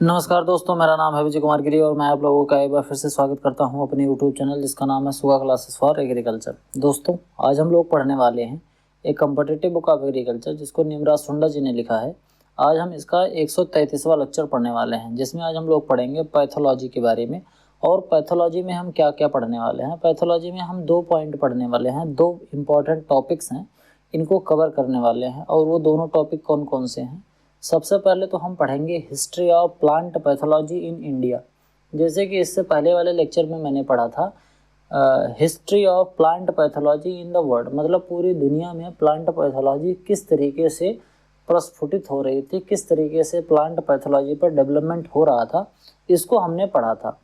नमस्कार दोस्तों, मेरा नाम है विजय कुमार गिरी और मैं आप लोगों का एक बार फिर से स्वागत करता हूं अपने यूट्यूब चैनल जिसका नाम है सुगा क्लासेस फॉर एग्रीकल्चर। दोस्तों, आज हम लोग पढ़ने वाले हैं एक कम्पिटिटिव बुक ऑफ एग्रीकल्चर जिसको निमराज सुंडा जी ने लिखा है। आज हम इसका 133वां लेक्चर पढ़ने वाले हैं, जिसमें आज हम लोग पढ़ेंगे पैथोलॉजी के बारे में। और पैथोलॉजी में हम क्या क्या पढ़ने वाले हैं, पैथोलॉजी में हम 2 पॉइंट पढ़ने वाले हैं, 2 इम्पॉर्टेंट टॉपिक्स हैं, इनको कवर करने वाले हैं। और वो दोनों टॉपिक कौन कौन से हैं? सबसे पहले तो हम पढ़ेंगे history of plant pathology in India. जैसे कि इससे पहले वाले लेक्चर में मैंने पढ़ा था history of plant pathology in the world, मतलब पूरी दुनिया में प्लांट पैथोलॉजी किस तरीके से प्रस्फुटित हो रही थी, किस तरीके से प्लांट पैथोलॉजी पर डेवलपमेंट हो रहा था, इसको हमने पढ़ा था।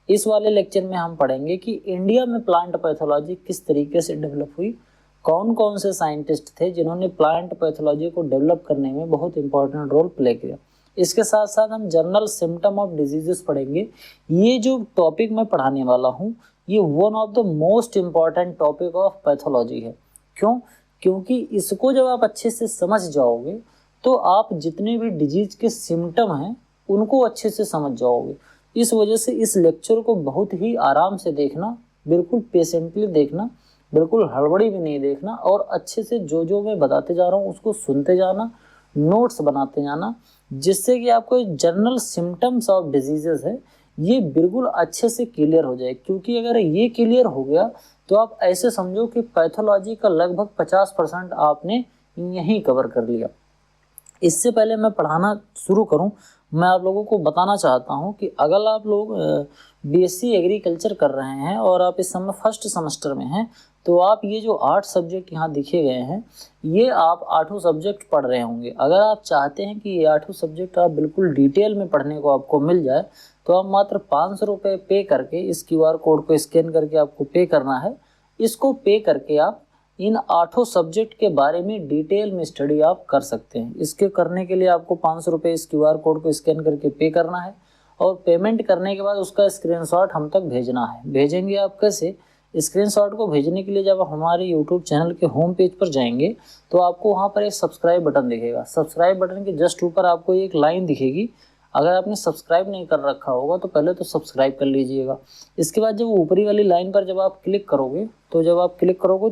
इस वाले लेक्चर में हम पढ़ेंगे कि इंडिया में प्लांट पैथोलॉजी किस तरीके से डेवलप हुई, कौन कौन से साइंटिस्ट थे जिन्होंने प्लांट पैथोलॉजी को डेवलप करने में बहुत इंपॉर्टेंट रोल प्ले किया। इसके साथ साथ हम जनरल सिम्टम ऑफ डिजीजेस पढ़ेंगे। ये जो टॉपिक मैं पढ़ाने वाला हूँ ये one of the most important topic of pathology है। क्यों? क्योंकि इसको जब आप अच्छे से समझ जाओगे तो आप जितने भी डिजीज के सिम्टम हैं उनको अच्छे से समझ जाओगे। इस वजह से इस लेक्चर को बहुत ही आराम से देखना, बिल्कुल पेशेंटली देखना, बिल्कुल हड़बड़ी भी नहीं देखना, और अच्छे से जो मैं बताते जा रहा हूँ उसको सुनते जाना, नोट्स बनाते जाना, जिससे कि आपको जनरल सिम्टम्स ऑफ डिजीजेस है ये बिल्कुल अच्छे से क्लियर हो जाए। क्योंकि अगर ये क्लियर हो गया तो आप ऐसे समझो कि पैथोलॉजी का लगभग 50% आपने यहीं कवर कर लिया। इससे पहले मैं पढ़ाना शुरू करूं, मैं आप लोगों को बताना चाहता हूं कि अगर आप लोग बीएससी एग्रीकल्चर कर रहे हैं और आप इस समय फर्स्ट सेमेस्टर में हैं तो आप ये जो 8 सब्जेक्ट यहाँ दिखे गए हैं ये आप 8 सब्जेक्ट पढ़ रहे होंगे। अगर आप चाहते हैं कि ये 8 सब्जेक्ट आप बिल्कुल डिटेल में पढ़ने को आपको मिल जाए तो आप मात्र 500 रुपये पे करके, इस QR कोड को स्कैन करके आपको पे करना है। इसको पे करके आप इन 8 सब्जेक्ट के बारे में डिटेल में स्टडी आप कर सकते हैं। इसके करने के लिए आपको 500 रुपये इस QR कोड को स्कैन करके पे करना है और पेमेंट करने के बाद उसका स्क्रीनशॉट हम तक भेजना है। भेजेंगे आप कैसे? स्क्रीनशॉट को भेजने के लिए जब आप हमारे यूट्यूब चैनल के होम पेज पर जाएंगे तो आपको वहाँ पर एक सब्सक्राइब बटन दिखेगा। सब्सक्राइब बटन के जस्ट ऊपर आपको एक लाइन दिखेगी। अगर आपने सब्सक्राइब नहीं कर रखा होगा तो पहले तो सब्सक्राइब कर लीजिएगा। इसके बाद जब ऊपरी वाली लाइन पर जब आप क्लिक करोगे तो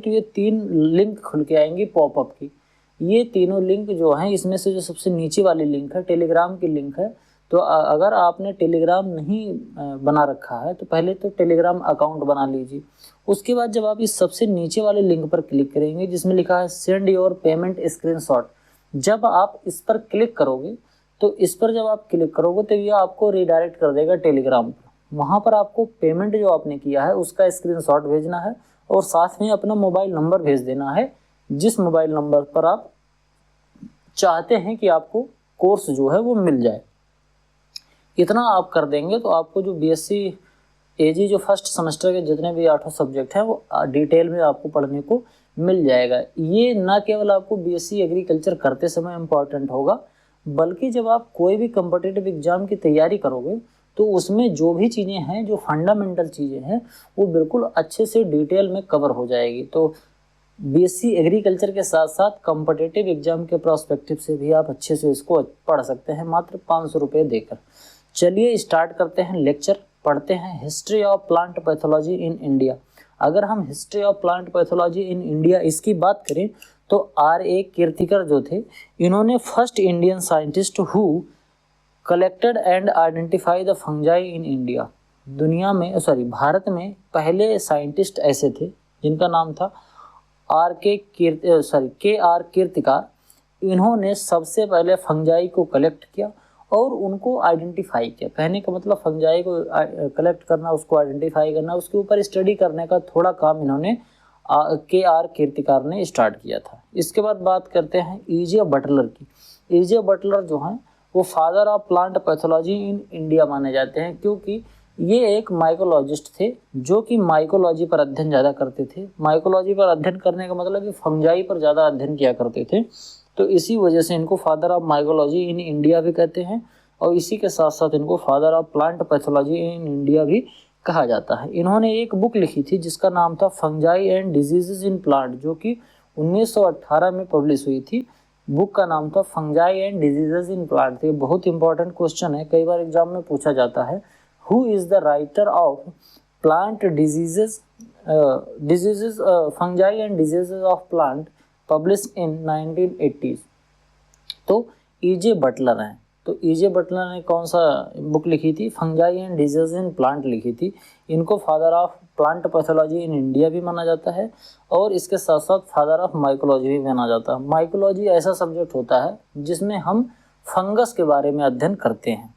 ये 3 लिंक खुल के आएंगी पॉपअप की। ये तीनों लिंक जो हैं इसमें से जो सबसे नीचे वाली लिंक है टेलीग्राम की लिंक है। तो अगर आपने टेलीग्राम नहीं बना रखा है तो पहले तो टेलीग्राम अकाउंट बना लीजिए। उसके बाद जब आप इस सबसे नीचे वाले लिंक पर क्लिक करेंगे जिसमें लिखा है सेंड योर पेमेंट स्क्रीनशॉट, जब आप इस पर क्लिक करोगे तो ये आपको रिडायरेक्ट कर देगा टेलीग्राम पर। वहाँ पर आपको पेमेंट जो आपने किया है उसका स्क्रीनशॉट भेजना है और साथ में अपना मोबाइल नंबर भेज देना है, जिस मोबाइल नंबर पर आप चाहते हैं कि आपको कोर्स जो है वो मिल जाए। इतना आप कर देंगे तो आपको जो बीएससी एजी जो फर्स्ट सेमेस्टर के जितने भी 8 सब्जेक्ट हैं वो डिटेल में आपको पढ़ने को मिल जाएगा। ये ना केवल आपको बीएससी एग्रीकल्चर करते समय इम्पॉर्टेंट होगा, बल्कि जब आप कोई भी कम्पिटिटिव एग्जाम की तैयारी करोगे तो उसमें जो भी चीज़ें हैं, जो फंडामेंटल चीज़ें हैं, वो बिल्कुल अच्छे से डिटेल में कवर हो जाएगी। तो बीएससी एग्रीकल्चर के साथ साथ कम्पिटिटिव एग्जाम के प्रोस्पेक्टिव से भी आप अच्छे से इसको पढ़ सकते हैं मात्र 500 रुपये देकर। चलिए स्टार्ट करते हैं लेक्चर, पढ़ते हैं history of plant pathology in India. अगर हम history of plant pathology in India इसकी बात करें तो R.A. कीर्तिकर जो थे, इन्होंने first Indian scientist who collected and identify the fungi in India. Bharat में पहले साइंटिस्ट ऐसे थे जिनका नाम था K.R. कीर्तिकार। इन्होंने सबसे पहले फंजाई को कलेक्ट किया और उनको आइडेंटिफाई किया। कहने का मतलब फंजाई को कलेक्ट करना, उसको आइडेंटिफाई करना, उसके ऊपर स्टडी करने का थोड़ा काम इन्होंने K.R. कीर्तिकार ने स्टार्ट किया था। इसके बाद बात करते हैं E.J. बटलर की। E.J. बटलर जो हैं वो father of plant pathology in India माने जाते हैं, क्योंकि ये एक माइकोलॉजिस्ट थे जो कि माइकोलॉजी पर अध्ययन ज़्यादा करते थे। माइकोलॉजी पर अध्ययन करने का मतलब कि फंजाई पर ज़्यादा अध्ययन किया करते थे, तो इसी वजह से इनको father of mycology in India भी कहते हैं और इसी के साथ साथ इनको father of plant pathology in India भी कहा जाता है। इन्होंने एक बुक लिखी थी जिसका नाम था fungi and diseases in plant, जो कि 1918 में पब्लिश हुई थी, बुक का नाम था fungi and diseases in plant. ये बहुत इंपॉर्टेंट क्वेश्चन है, कई बार एग्जाम में पूछा जाता है। Who is the writer of plant diseases fungi and diseases of plant publish in 1980s? तो ईजे बटलर हैं। तो ईजे बटलर ने कौन सा बुक लिखी थी? Fungi and disease in plant लिखी थी। इनको father of plant pathology in India भी माना जाता है और इसके साथ साथ फादर ऑफ माइकोलॉजी भी माना जाता है। माइकोलॉजी ऐसा सब्जेक्ट होता है जिसमें हम फंगस के बारे में अध्ययन करते हैं।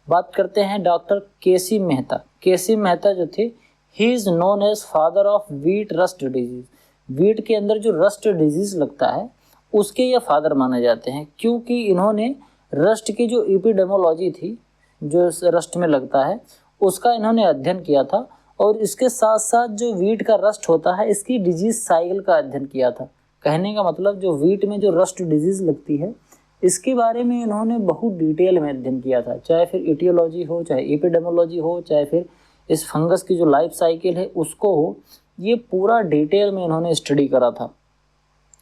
बात करते हैं doctor K C Mehta. K C Mehta जो थे, he is known as father of wheat rust disease. Wheat के अंदर जो रस्ट डिजीज लगता है उसके ये फादर माने जाते हैं, क्योंकि इन्होंने रस्ट की जो एपिडेमोलॉजी थी, जो रस्ट में लगता है, उसका इन्होंने अध्ययन किया था और इसके साथ साथ जो व्हीट का रस्ट होता है इसकी डिजीज साइकिल का अध्ययन किया था। कहने का मतलब जो व्हीट में जो रस्ट डिजीज लगती है इसके बारे में इन्होंने बहुत डिटेल में अध्ययन किया था, चाहे फिर इटियोलॉजी हो, चाहे एपिडेमोलॉजी हो, चाहे फिर इस फंगस की जो लाइफ साइकिल है उसको हो, ये पूरा डिटेल में इन्होंने स्टडी करा था।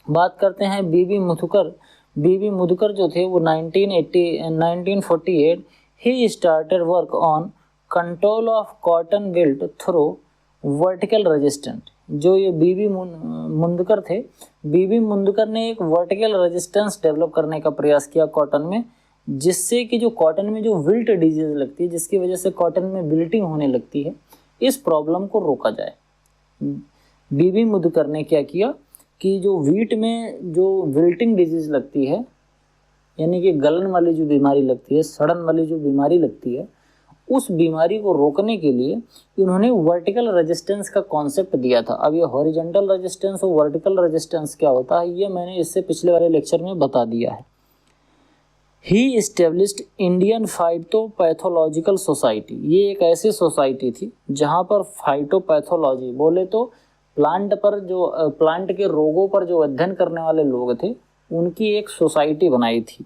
बात करते हैं बीबी मुधुकर। बीबी मुधुकर जो थे वो 1948 he started work on control of cotton wilt through vertical resistant. जो ये बीबी मुंदकर थे, बीबी मुंदकर ने एक वर्टिकल रेजिस्टेंस डेवलप करने का प्रयास किया कॉटन में, जिससे कि जो कॉटन में जो विल्ट डिजीज लगती है, जिसकी वजह से कॉटन में विल्टिंग होने लगती है, इस प्रॉब्लम को रोका जाए। बीबी मुंदकर ने क्या किया कि जो व्हीट में जो विल्टिंग डिजीज लगती है, यानी कि गलन वाली जो बीमारी लगती है, सड़न वाली जो बीमारी लगती है, उस बीमारी को रोकने के लिए इन्होंने वर्टिकल रेजिस्टेंस का कॉन्सेप्ट दिया था। अब ये हॉरिजॉन्टल रेजिस्टेंस और वर्टिकल रेजिस्टेंस क्या होता है ये मैंने इससे पिछले वाले लेक्चर में बता दिया है। ही इस्टेब्लिश्ड इंडियन फाइटोपैथोलॉजिकल सोसाइटी। ये एक ऐसी सोसाइटी थी जहाँ पर फाइटोपैथोलॉजी बोले तो प्लांट पर जो प्लांट के रोगों पर जो अध्ययन करने वाले लोग थे उनकी एक सोसाइटी बनाई थी।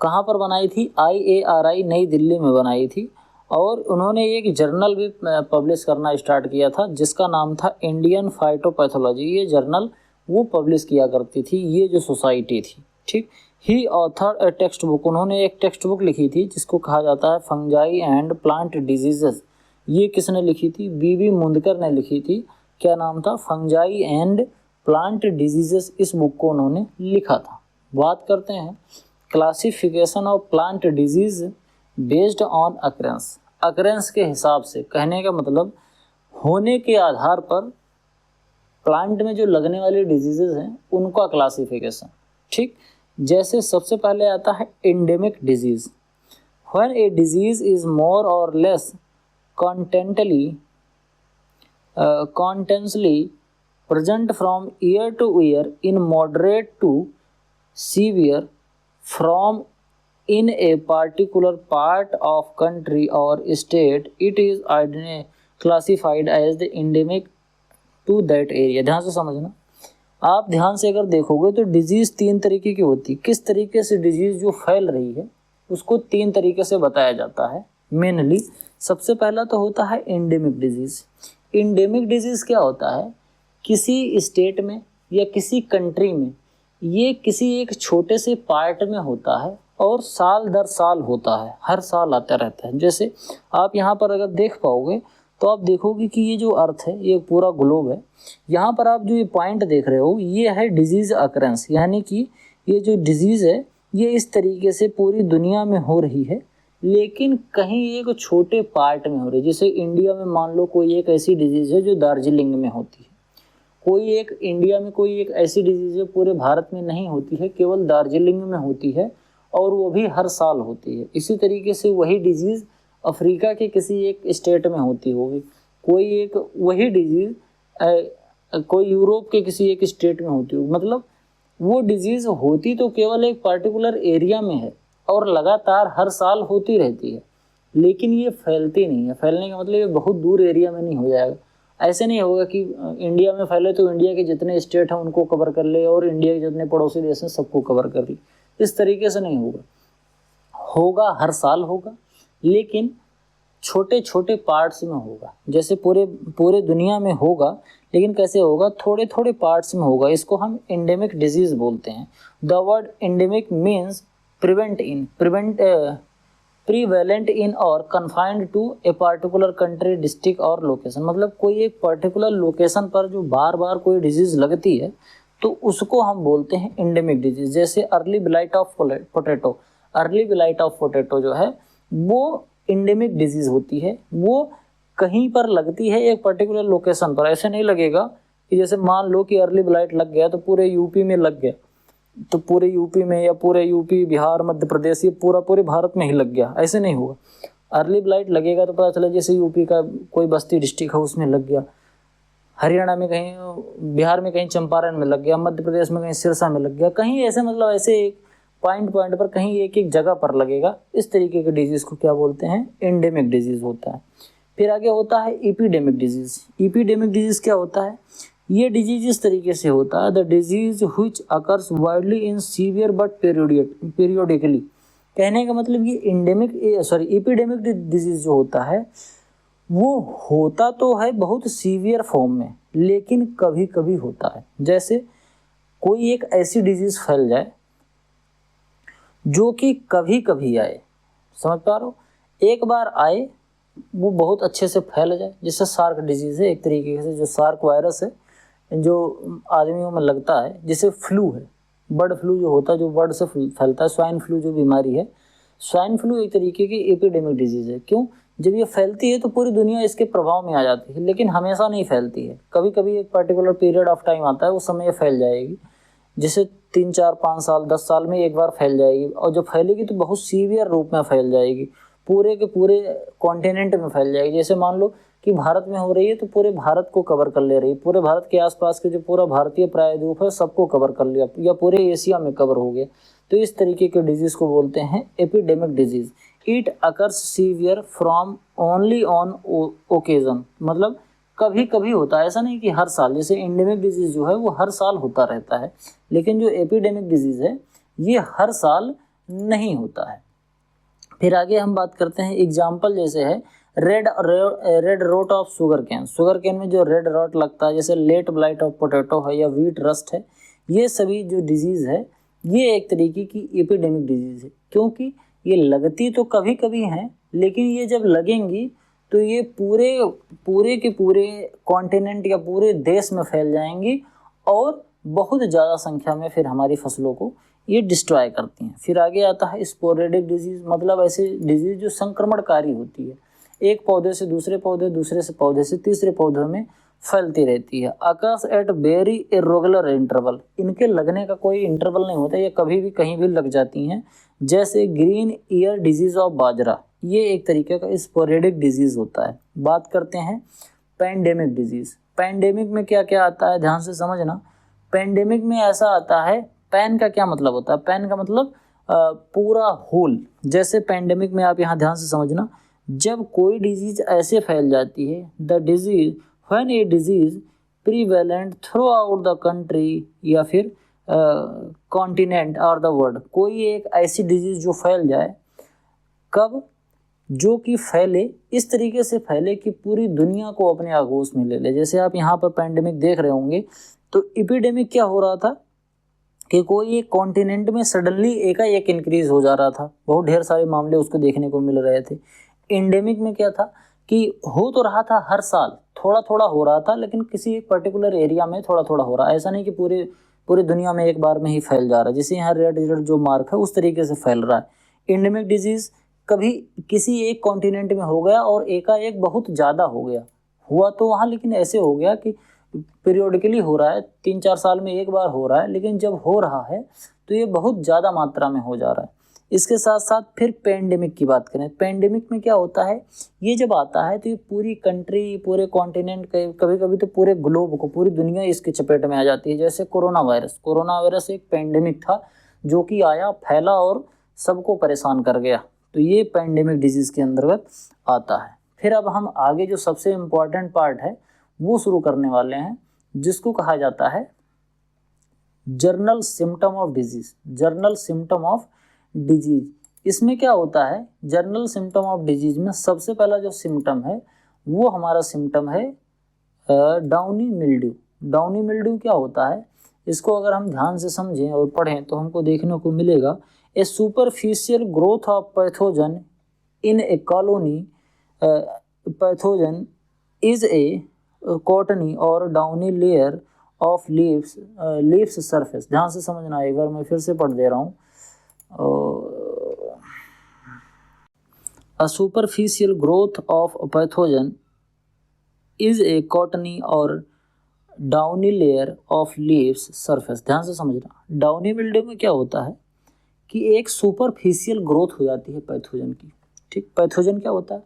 कहाँ पर बनाई थी? IARI नई दिल्ली में बनाई थी और उन्होंने एक जर्नल भी पब्लिश करना स्टार्ट किया था जिसका नाम था इंडियन फाइटोपैथोलॉजी। ये जर्नल वो पब्लिश किया करती थी, ये जो सोसाइटी थी। ठीक। ही ऑथर ए टेक्स्ट बुक। उन्होंने एक टेक्स्ट बुक लिखी थी जिसको कहा जाता है फंजाई एंड प्लांट डिजीजेस। ये किसने लिखी थी? बीबी मुंदकर ने लिखी थी। क्या नाम था? Fungi and plant diseases. इस बुक को उन्होंने लिखा था। बात करते हैं classification of plant disease based on occurrence. Occurrence के हिसाब से, कहने का मतलब होने के आधार पर प्लांट में जो लगने वाली डिजीजेज हैं उनका क्लासिफिकेशन। ठीक। जैसे सबसे पहले आता है endemic disease. When a disease is more और less कॉन्टेंसली present from year to year in moderate to severe from in a particular part of country or state, it is classified as the endemic to that area। ध्यान से समझना। आप ध्यान से अगर देखोगे तो डिजीज 3 तरीके की होती है। किस तरीके से डिजीज जो फैल रही है उसको 3 तरीके से बताया जाता है मेनली। सबसे पहला तो होता है एंडेमिक डिजीज। एंडेमिक डिजीज क्या होता है? किसी स्टेट में या किसी कंट्री में ये किसी एक छोटे से पार्ट में होता है और साल दर साल होता है, हर साल आता रहता है। जैसे आप यहाँ पर अगर देख पाओगे तो आप देखोगे कि ये जो अर्थ है, ये पूरा ग्लोब है, यहाँ पर आप जो ये पॉइंट देख रहे हो ये है डिजीज़ अकरेंस, यानी कि ये जो डिजीज़ है ये इस तरीके से पूरी दुनिया में हो रही है, लेकिन कहीं एक छोटे पार्ट में हो रही है। जैसे इंडिया में मान लो कोई एक ऐसी डिजीज़ है जो दार्जिलिंग में होती है, कोई एक इंडिया में कोई एक ऐसी डिजीज़ है पूरे भारत में नहीं होती है, केवल दार्जिलिंग में होती है और वो भी हर साल होती है। इसी तरीके से वही डिजीज़ अफ्रीका के किसी एक स्टेट में होती होगी, कोई एक वही डिजीज़ कोई यूरोप के किसी एक स्टेट में होती होगी। मतलब वो डिजीज़ होती तो केवल एक पर्टिकुलर एरिया में है और लगातार हर साल होती रहती है, लेकिन ये फैलती नहीं है। फैलने का मतलब ये बहुत दूर एरिया में नहीं हो जाएगा। ऐसे नहीं होगा कि इंडिया में फैले तो इंडिया के जितने स्टेट हैं उनको कवर कर ले और इंडिया के जितने पड़ोसी देश हैं सबको कवर कर ले। इस तरीके से नहीं होगा, होगा हर साल होगा, लेकिन छोटे छोटे पार्ट्स में होगा, जैसे पूरे पूरे दुनिया में होगा, लेकिन कैसे होगा, थोड़े थोड़े पार्ट्स में होगा। इसको हम एंडेमिक डिजीज बोलते हैं। The word endemic means prevalent in और confined to a particular country, district और लोकेशन। मतलब कोई एक पर्टिकुलर लोकेशन पर जो बार बार कोई डिजीज लगती है तो उसको हम बोलते हैं एंडेमिक डिजीज। जैसे early blight of potato, early blight of potato जो है वो एंडेमिक डिजीज होती है। वो कहीं पर लगती है एक पर्टिकुलर लोकेशन पर। ऐसे नहीं लगेगा कि जैसे मान लो कि अर्ली ब्लाइट लग गया तो पूरे यूपी में लग गया, तो पूरे यूपी में या पूरे यूपी बिहार मध्य प्रदेश ये पूरे भारत में ही लग गया, ऐसे नहीं होगा। अर्ली ब्लाइट लगेगा तो पता चला जैसे यूपी का कोई बस्ती डिस्ट्रिक्ट है उसमें लग गया, हरियाणा में कहीं, बिहार में कहीं चंपारण में लग गया, मध्य प्रदेश में कहीं सिरसा में लग गया, कहीं ऐसे मतलब ऐसे एक पॉइंट पर कहीं एक एक जगह पर लगेगा। इस तरीके के डिजीज को क्या बोलते हैं, एंडेमिक डिजीज होता है। फिर आगे होता है एपिडेमिक डिजीज। एपिडेमिक डिजीज क्या होता है, ये डिजीज इस तरीके से होता है, the disease which occurs widely in severe but periodically. कहने का मतलब ये एपिडेमिक डिजीज जो होता है वो होता तो है बहुत सीवियर फॉर्म में, लेकिन कभी कभी होता है। जैसे कोई एक ऐसी डिजीज फैल जाए जो कि कभी कभी आए, समझ पा रहे हो, एक बार आए वो बहुत अच्छे से फैल जाए, जैसे सार्क डिजीज है एक तरीके से, जो सार्क वायरस है जो आदमियों में लगता है, जैसे फ्लू है, बर्ड फ्लू जो होता है जो बर्ड से फैलता है, स्वाइन फ्लू जो बीमारी है, स्वाइन फ्लू एक तरीके की एपिडेमिक डिजीज है। क्यों, जब ये फैलती है तो पूरी दुनिया इसके प्रभाव में आ जाती है, लेकिन हमेशा नहीं फैलती है, कभी कभी एक पर्टिकुलर पीरियड ऑफ टाइम आता है उस समय ये फैल जाएगी, जैसे 3 4 5 साल 10 साल में एक बार फैल जाएगी, और जब फैलेगी तो बहुत सीवियर रूप में फैल जाएगी, पूरे के पूरे कॉन्टिनेंट में फैल जाएगी। जैसे मान लो कि भारत में हो रही है तो पूरे भारत को कवर कर ले रही है, पूरे भारत के आसपास के जो पूरा भारतीय प्रायद्वीप है सबको कवर कर लिया, या पूरे एशिया में कवर हो गया। तो इस तरीके के डिजीज को बोलते हैं epidemic disease. It occurs severe from only on occasion, मतलब कभी कभी होता है, ऐसा नहीं कि हर साल। जैसे एंडेमिक डिजीज जो है वो हर साल होता रहता है, लेकिन जो एपिडेमिक डिजीज है ये हर साल नहीं होता है। फिर आगे हम बात करते हैं एग्जाम्पल, जैसे है red rot of sugarcane. Sugarcane में जो रेड रोट लगता है, जैसे लेट ब्लाइट ऑफ पोटैटो है या व्हीट रस्ट है, ये सभी जो डिजीज़ है ये एक तरीके की एपिडेमिक डिजीज़ है, क्योंकि ये लगती तो कभी कभी हैं, लेकिन ये जब लगेंगी तो ये पूरे के पूरे कॉन्टिनेंट या पूरे देश में फैल जाएंगी और बहुत ज़्यादा संख्या में फिर हमारी फसलों को ये डिस्ट्रॉय करती हैं। फिर आगे आता है स्पोरेडिक डिजीज़, मतलब ऐसी डिजीज़ जो संक्रमणकारी होती है, एक पौधे से दूसरे पौधे, दूसरे से पौधे से तीसरे पौधे में फैलती रहती है। Occurs at very irregular interval, इनके लगने का कोई इंटरवल नहीं होता, ये कभी भी कहीं भी लग जाती हैं। जैसे ग्रीन ईयर डिजीज़ ऑफ बाजरा, ये एक तरीके का स्पोरेडिक डिजीज़ होता है। बात करते हैं पैंडेमिक डिजीज़। पैंडेमिक में क्या क्या आता है ध्यान से समझना। पैंडेमिक में ऐसा आता है, पैन का क्या मतलब होता है, पैन का मतलब पूरा होल। जैसे पैंडेमिक में आप यहाँ ध्यान से समझना, जब कोई डिजीज ऐसे फैल जाती है, the disease when a disease prevalent through out the country या फिर कॉन्टिनेंट और द वर्ल्ड, कोई एक ऐसी डिजीज जो फैल जाए, कब, जो कि फैले इस तरीके से फैले कि पूरी दुनिया को अपने आगोश में ले ले। जैसे आप यहाँ पर पैंडेमिक देख रहे होंगे, तो एपिडेमिक क्या हो रहा था कि कोई एक कॉन्टिनेंट में सडनली एकाएक इंक्रीज हो जा रहा था, बहुत ढेर सारे मामले उसको देखने को मिल रहे थे। एंडेमिक में क्या था कि हो तो रहा था हर साल, थोड़ा थोड़ा हो रहा था, लेकिन किसी एक पर्टिकुलर एरिया में थोड़ा थोड़ा हो रहा है, ऐसा नहीं कि पूरी दुनिया में एक बार में ही फैल जा रहा है। जैसे यहाँ रेड जो मार्क है उस तरीके से फैल रहा है। एंडेमिक डिजीज कभी किसी एक कॉन्टिनेंट में हो गया और एकाएक बहुत ज़्यादा हो गया, हुआ तो वहाँ, लेकिन ऐसे हो गया कि पीरियोडिकली हो रहा है, 3 4 साल में एक बार हो रहा है, लेकिन जब हो रहा है तो ये बहुत ज़्यादा मात्रा में हो जा रहा है। इसके साथ साथ फिर पेंडेमिक की बात करें। पेंडेमिक में क्या होता है, ये जब आता है तो ये पूरी कंट्री, पूरे कॉन्टिनेंट, कभी कभी तो पूरे ग्लोब को, पूरी दुनिया इसके चपेट में आ जाती है। जैसे कोरोना वायरस एक पेंडेमिक था जो कि आया, फैला और सबको परेशान कर गया, तो ये पेंडेमिक डिजीज़ के अंतर्गत आता है। फिर अब हम आगे जो सबसे इम्पॉर्टेंट पार्ट है वो शुरू करने वाले हैं, जिसको कहा जाता है journal symptom of disease. Journal symptom of disease, इसमें क्या होता है, जनरल सिम्टम ऑफ डिजीज में सबसे पहला जो सिम्टम है वो हमारा सिम्टम है डाउनी मिल्ड्यू। डाउनी मिल्ड्यू क्या होता है, इसको अगर हम ध्यान से समझें और पढ़ें तो हमको देखने को मिलेगा, a superficial growth of pathogen in a colony. Pathogen is a cottony और downy layer of leaves surface. ध्यान से समझना, एक बार मैं फिर से पढ़ दे रहा हूँ। A superficial growth of a pathogen is a cottony or downy layer of leaves surface। ध्यान से समझना, डाउनी मिल्ड्यू में क्या होता है कि एक सुपरफिशियल ग्रोथ हो जाती है पैथोजन की। ठीक, पैथोजन क्या होता है,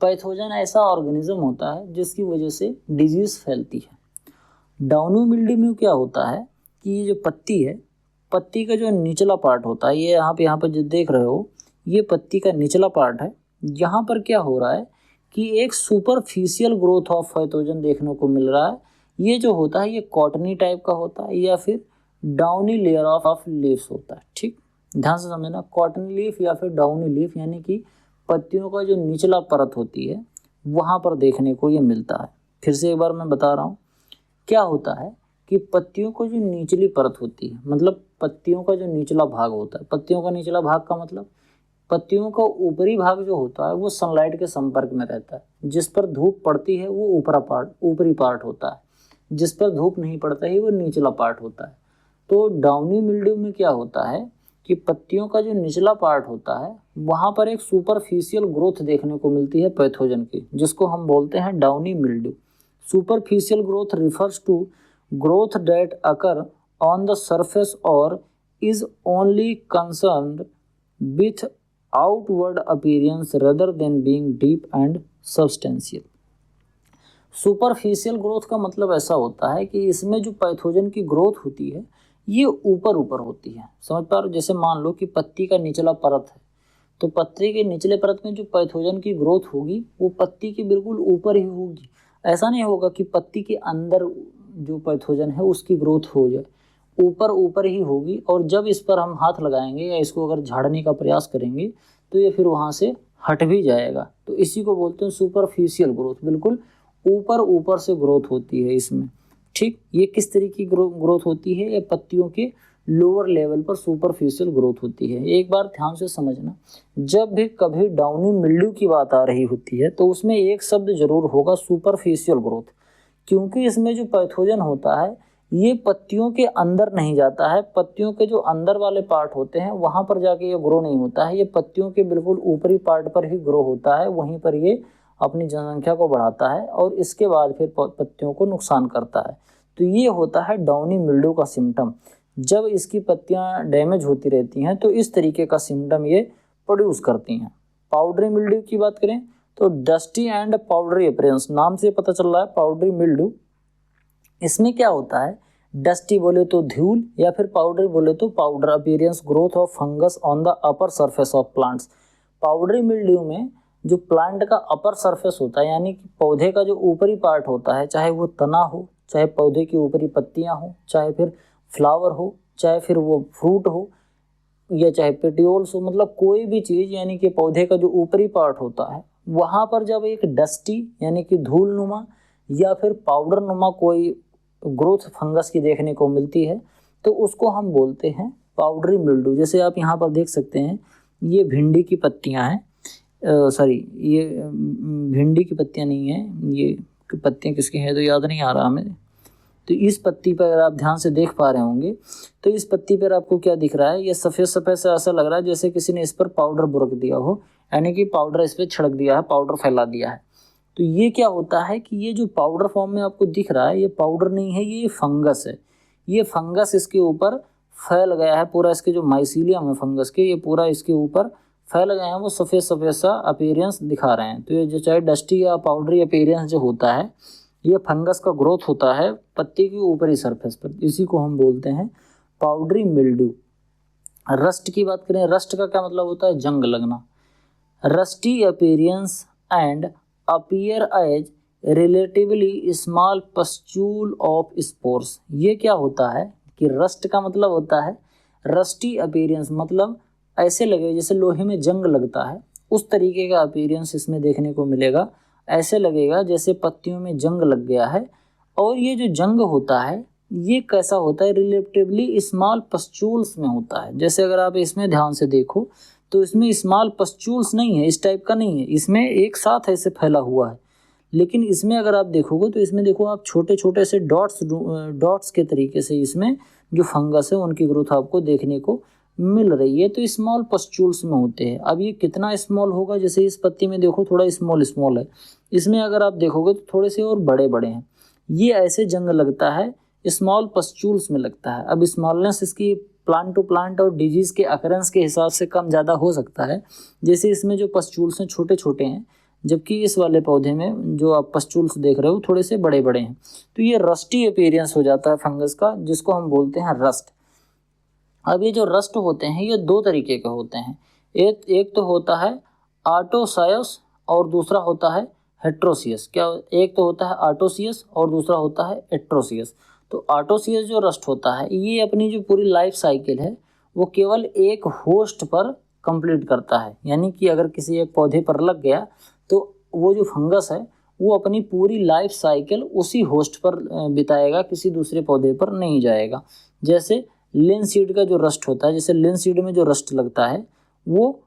पैथोजन ऐसा ऑर्गेनिज्म होता है जिसकी वजह से डिजीज फैलती है। डाउनी मिल्ड्यू में क्या होता है कि ये जो पत्ती है, पत्ती का जो निचला पार्ट होता है, ये यहाँ पर जो देख रहे हो ये पत्ती का निचला पार्ट है। यहाँ पर क्या हो रहा है कि एक सुपरफिशियल ग्रोथ ऑफ पैथोजन देखने को मिल रहा है। ये जो होता है ये कॉटनी टाइप का होता है या फिर डाउनी लेयर ऑफ लीव्स होता है। ठीक, ध्यान से समझना, कॉटनी लीफ या फिर डाउनी लीफ यानी कि पत्तियों का जो निचला परत होती है वहाँ पर देखने को ये मिलता है। फिर से एक बार मैं बता रहा हूँ, क्या होता है कि पत्तियों को जो निचली परत होती है, मतलब पत्तियों का जो निचला भाग होता है, पत्तियों का निचला भाग का मतलब पत्तियों का ऊपरी भाग जो होता है वो सनलाइट के संपर्क में रहता है। जिस पर धूप पड़ती है वो ऊपरी पार्ट होता है, जिस पर धूप नहीं पड़ता है वो निचला पार्ट होता है। तो डाउनी मिल्ड्यू में क्या होता है कि पत्तियों का जो निचला पार्ट होता है वहाँ पर एक सुपरफिशियल ग्रोथ देखने को मिलती है पैथोजन की, जिसको हम बोलते हैं downy mildew. Superficial growth refers to growth that occur on the surface और is only concerned with outward appearance rather than being deep and substantial। Superficial growth का मतलब ऐसा होता है कि इसमें जो पैथोजन की ग्रोथ होती है ये ऊपर होती है। समझ पा रहे हो, जैसे मान लो कि पत्ती का निचला परत है, तो पत्ती के निचले परत में जो पैथोजन की ग्रोथ होगी वो पत्ती के बिल्कुल ऊपर ही होगी। ऐसा नहीं होगा कि पत्ती के अंदर जो पैथोजन है उसकी ग्रोथ हो जाए, ऊपर ही होगी। और जब इस पर हम हाथ लगाएंगे या इसको अगर झाड़ने का प्रयास करेंगे तो ये फिर वहाँ से हट भी जाएगा। तो इसी को बोलते हैं सुपरफिशियल ग्रोथ, बिल्कुल ऊपर से ग्रोथ होती है इसमें। ठीक, ये किस तरीके की ग्रोथ होती है, ये पत्तियों के लोअर लेवल पर सुपरफिशियल ग्रोथ होती है। एक बार ध्यान से समझना, जब भी कभी डाउनी मिल्ड्यू की बात आ रही होती है तो उसमें एक शब्द जरूर होगा, सुपरफिशियल ग्रोथ, क्योंकि इसमें जो पैथोजन होता है ये पत्तियों के अंदर नहीं जाता है। पत्तियों के जो अंदर वाले पार्ट होते हैं वहाँ पर जाके ये ग्रो नहीं होता है, ये पत्तियों के बिल्कुल ऊपरी पार्ट पर ही ग्रो होता है। वहीं पर ये अपनी जनसंख्या को बढ़ाता है और इसके बाद फिर पत्तियों को नुकसान करता है। तो ये होता है डाउनी मिल्ड्यू का सिम्टम। जब इसकी पत्तियाँ डैमेज होती रहती हैं तो इस तरीके का सिम्टम ये प्रोड्यूस करती हैं। पाउडरी मिल्ड्यू की बात करें तो डस्टी एंड पाउडरी अपीयरेंस, नाम से पता चल रहा है पाउडरी मिल्ड्यू। इसमें क्या होता है, डस्टी बोले तो धूल या फिर पाउडरी बोले तो powder appearance growth of fungus on the upper surface of plants. Powdery mildew में जो प्लांट का अपर सरफेस होता है यानी कि पौधे का जो ऊपरी पार्ट होता है, चाहे वो तना हो, चाहे पौधे की ऊपरी पत्तियां हो, चाहे फिर फ्लावर हो, चाहे फिर वो फ्रूट हो या चाहे पेटियोल्स हो, मतलब कोई भी चीज़ यानी कि पौधे का जो ऊपरी पार्ट होता है वहाँ पर जब एक डस्टी यानी कि धूल नुमा या फिर पाउडर नुमा कोई ग्रोथ फंगस की देखने को मिलती है तो उसको हम बोलते हैं पाउडरी मिल्ड्यू। जैसे आप यहाँ पर देख सकते हैं, ये भिंडी की पत्तियाँ हैं, ये भिंडी की पत्तियाँ नहीं हैं, ये पत्तियाँ किसकी हैं तो याद नहीं आ रहा हमें। तो इस पत्ती पर अगर आप ध्यान से देख पा रहे होंगे तो इस पत्ती पर आपको क्या दिख रहा है, ये सफ़ेद से ऐसा लग रहा है जैसे किसी ने इस पर पाउडर बुरक दिया हो, यानी कि पाउडर इस पर छिड़क दिया है, पाउडर फैला दिया है। तो ये क्या होता है कि ये जो पाउडर फॉर्म में आपको दिख रहा है ये पाउडर नहीं है, ये फंगस है। ये फंगस इसके ऊपर फैल गया है, पूरा इसके जो माइसीलियम है फंगस के, ये पूरा इसके ऊपर फैल गए हैं, वो सफ़ेद सा अपीयरेंस दिखा रहे हैं। तो ये जो चाहे डस्टी या पाउडरी अपीयरेंस जो होता है ये फंगस का ग्रोथ होता है पत्ती की ऊपरी सरफेस पर, इसी को हम बोलते हैं पाउडरी मिल्ड्यू। रस्ट की बात करें, रस्ट का क्या मतलब होता है, जंग लगना। Rusty appearance and appear as relatively small pustule of spores. ये क्या होता है कि रस्ट का मतलब होता है, रस्टी अपीयरेंस मतलब ऐसे लगेगा जैसे लोहे में जंग लगता है, उस तरीके का अपीयरेंस इसमें देखने को मिलेगा। ऐसे लगेगा जैसे पत्तियों में जंग लग गया है। और ये जो जंग होता है ये कैसा होता है, रिलेटिवली स्मॉल पस्चूल्स में होता है। जैसे अगर आप इसमें ध्यान से देखो तो इसमें स्मॉल पस्चूल्स नहीं है, इस टाइप का नहीं है, इसमें एक साथ ऐसे फैला हुआ है। लेकिन इसमें अगर आप देखोगे तो इसमें देखो आप छोटे छोटे से डॉट्स के तरीके से इसमें जो फंगस है उनकी ग्रोथ आपको देखने को मिल रही है। तो स्मॉल पस्चूल्स में होते हैं। अब ये कितना स्मॉल होगा, जैसे इस पत्ती में देखो थोड़ा स्मॉल स्मॉल है, इसमें अगर आप देखोगे तो थोड़े से और बड़े बड़े हैं। ये ऐसे जंग लगता है, स्मॉल पस्चूल्स में लगता है। अब स्मॉलनेस इसकी प्लांट टू प्लांट और डिजीज़ के अकरेंस के हिसाब से कम ज़्यादा हो सकता है। जैसे इसमें जो पस्चूल्स हैं छोटे छोटे हैं, जबकि इस वाले पौधे में जो आप पस्चूल्स देख रहे हो थोड़े से बड़े बड़े हैं। तो ये रस्टी अपीयरेंस हो जाता है फंगस का, जिसको हम बोलते हैं रस्ट। अब ये जो रस्ट होते हैं ये दो तरीके के होते हैं। एक तो होता है आटोसायस और दूसरा होता है हेट्रोसियस। क्या, एक तो होता है आटोसियस और दूसरा होता है एट्रोसियस। तो आटोसियस जो रस्ट होता है ये अपनी जो पूरी लाइफ साइकिल है वो केवल एक होस्ट पर कंप्लीट करता है। यानी कि अगर किसी एक पौधे पर लग गया तो वो जो फंगस है वो अपनी पूरी लाइफ साइकिल उसी होस्ट पर बिताएगा, किसी दूसरे पौधे पर नहीं जाएगा। जैसे लिनसीड का जो रस्ट होता है, जैसे लिनसीड में जो रस्ट लगता है वो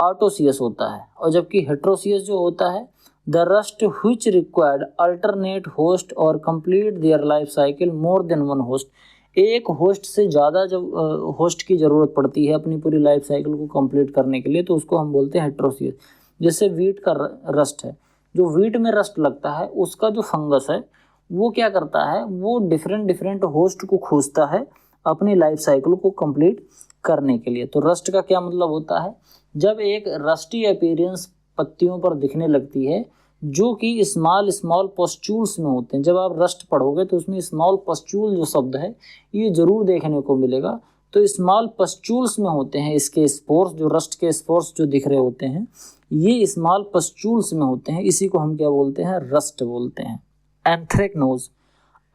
आटोसियस होता है। और जबकि हेट्रोसियस जो होता है the rust which required alternate host और complete their life cycle more than one host. एक होस्ट से ज़्यादा जब होस्ट की ज़रूरत पड़ती है अपनी पूरी लाइफ साइकिल को कंप्लीट करने के लिए तो उसको हम बोलते हैं हेट्रोसियस। जैसे वीट का रस्ट है, जो वीट में रस्ट लगता है उसका जो फंगस है वो क्या करता है, वो डिफरेंट होस्ट को खोजता है अपनी लाइफ साइकिल को कंप्लीट करने के लिए। तो रस्ट का क्या मतलब होता है, जब एक रस्टी अपीयरेंस पत्तियों पर दिखने लगती है जो कि स्मॉल पस्चूल्स में होते हैं। जब आप रस्ट पढ़ोगे तो उसमें स्मॉल पस्चूल जो शब्द है ये जरूर देखने को मिलेगा। तो स्मॉल पस्चूल्स में होते हैं इसके स्पोर्स, जो रस्ट के स्पोर्स जो दिख रहे होते हैं ये स्मॉल पस्चूल्स में होते हैं। इसी को हम क्या बोलते हैं, रस्ट बोलते हैं। Anthracnose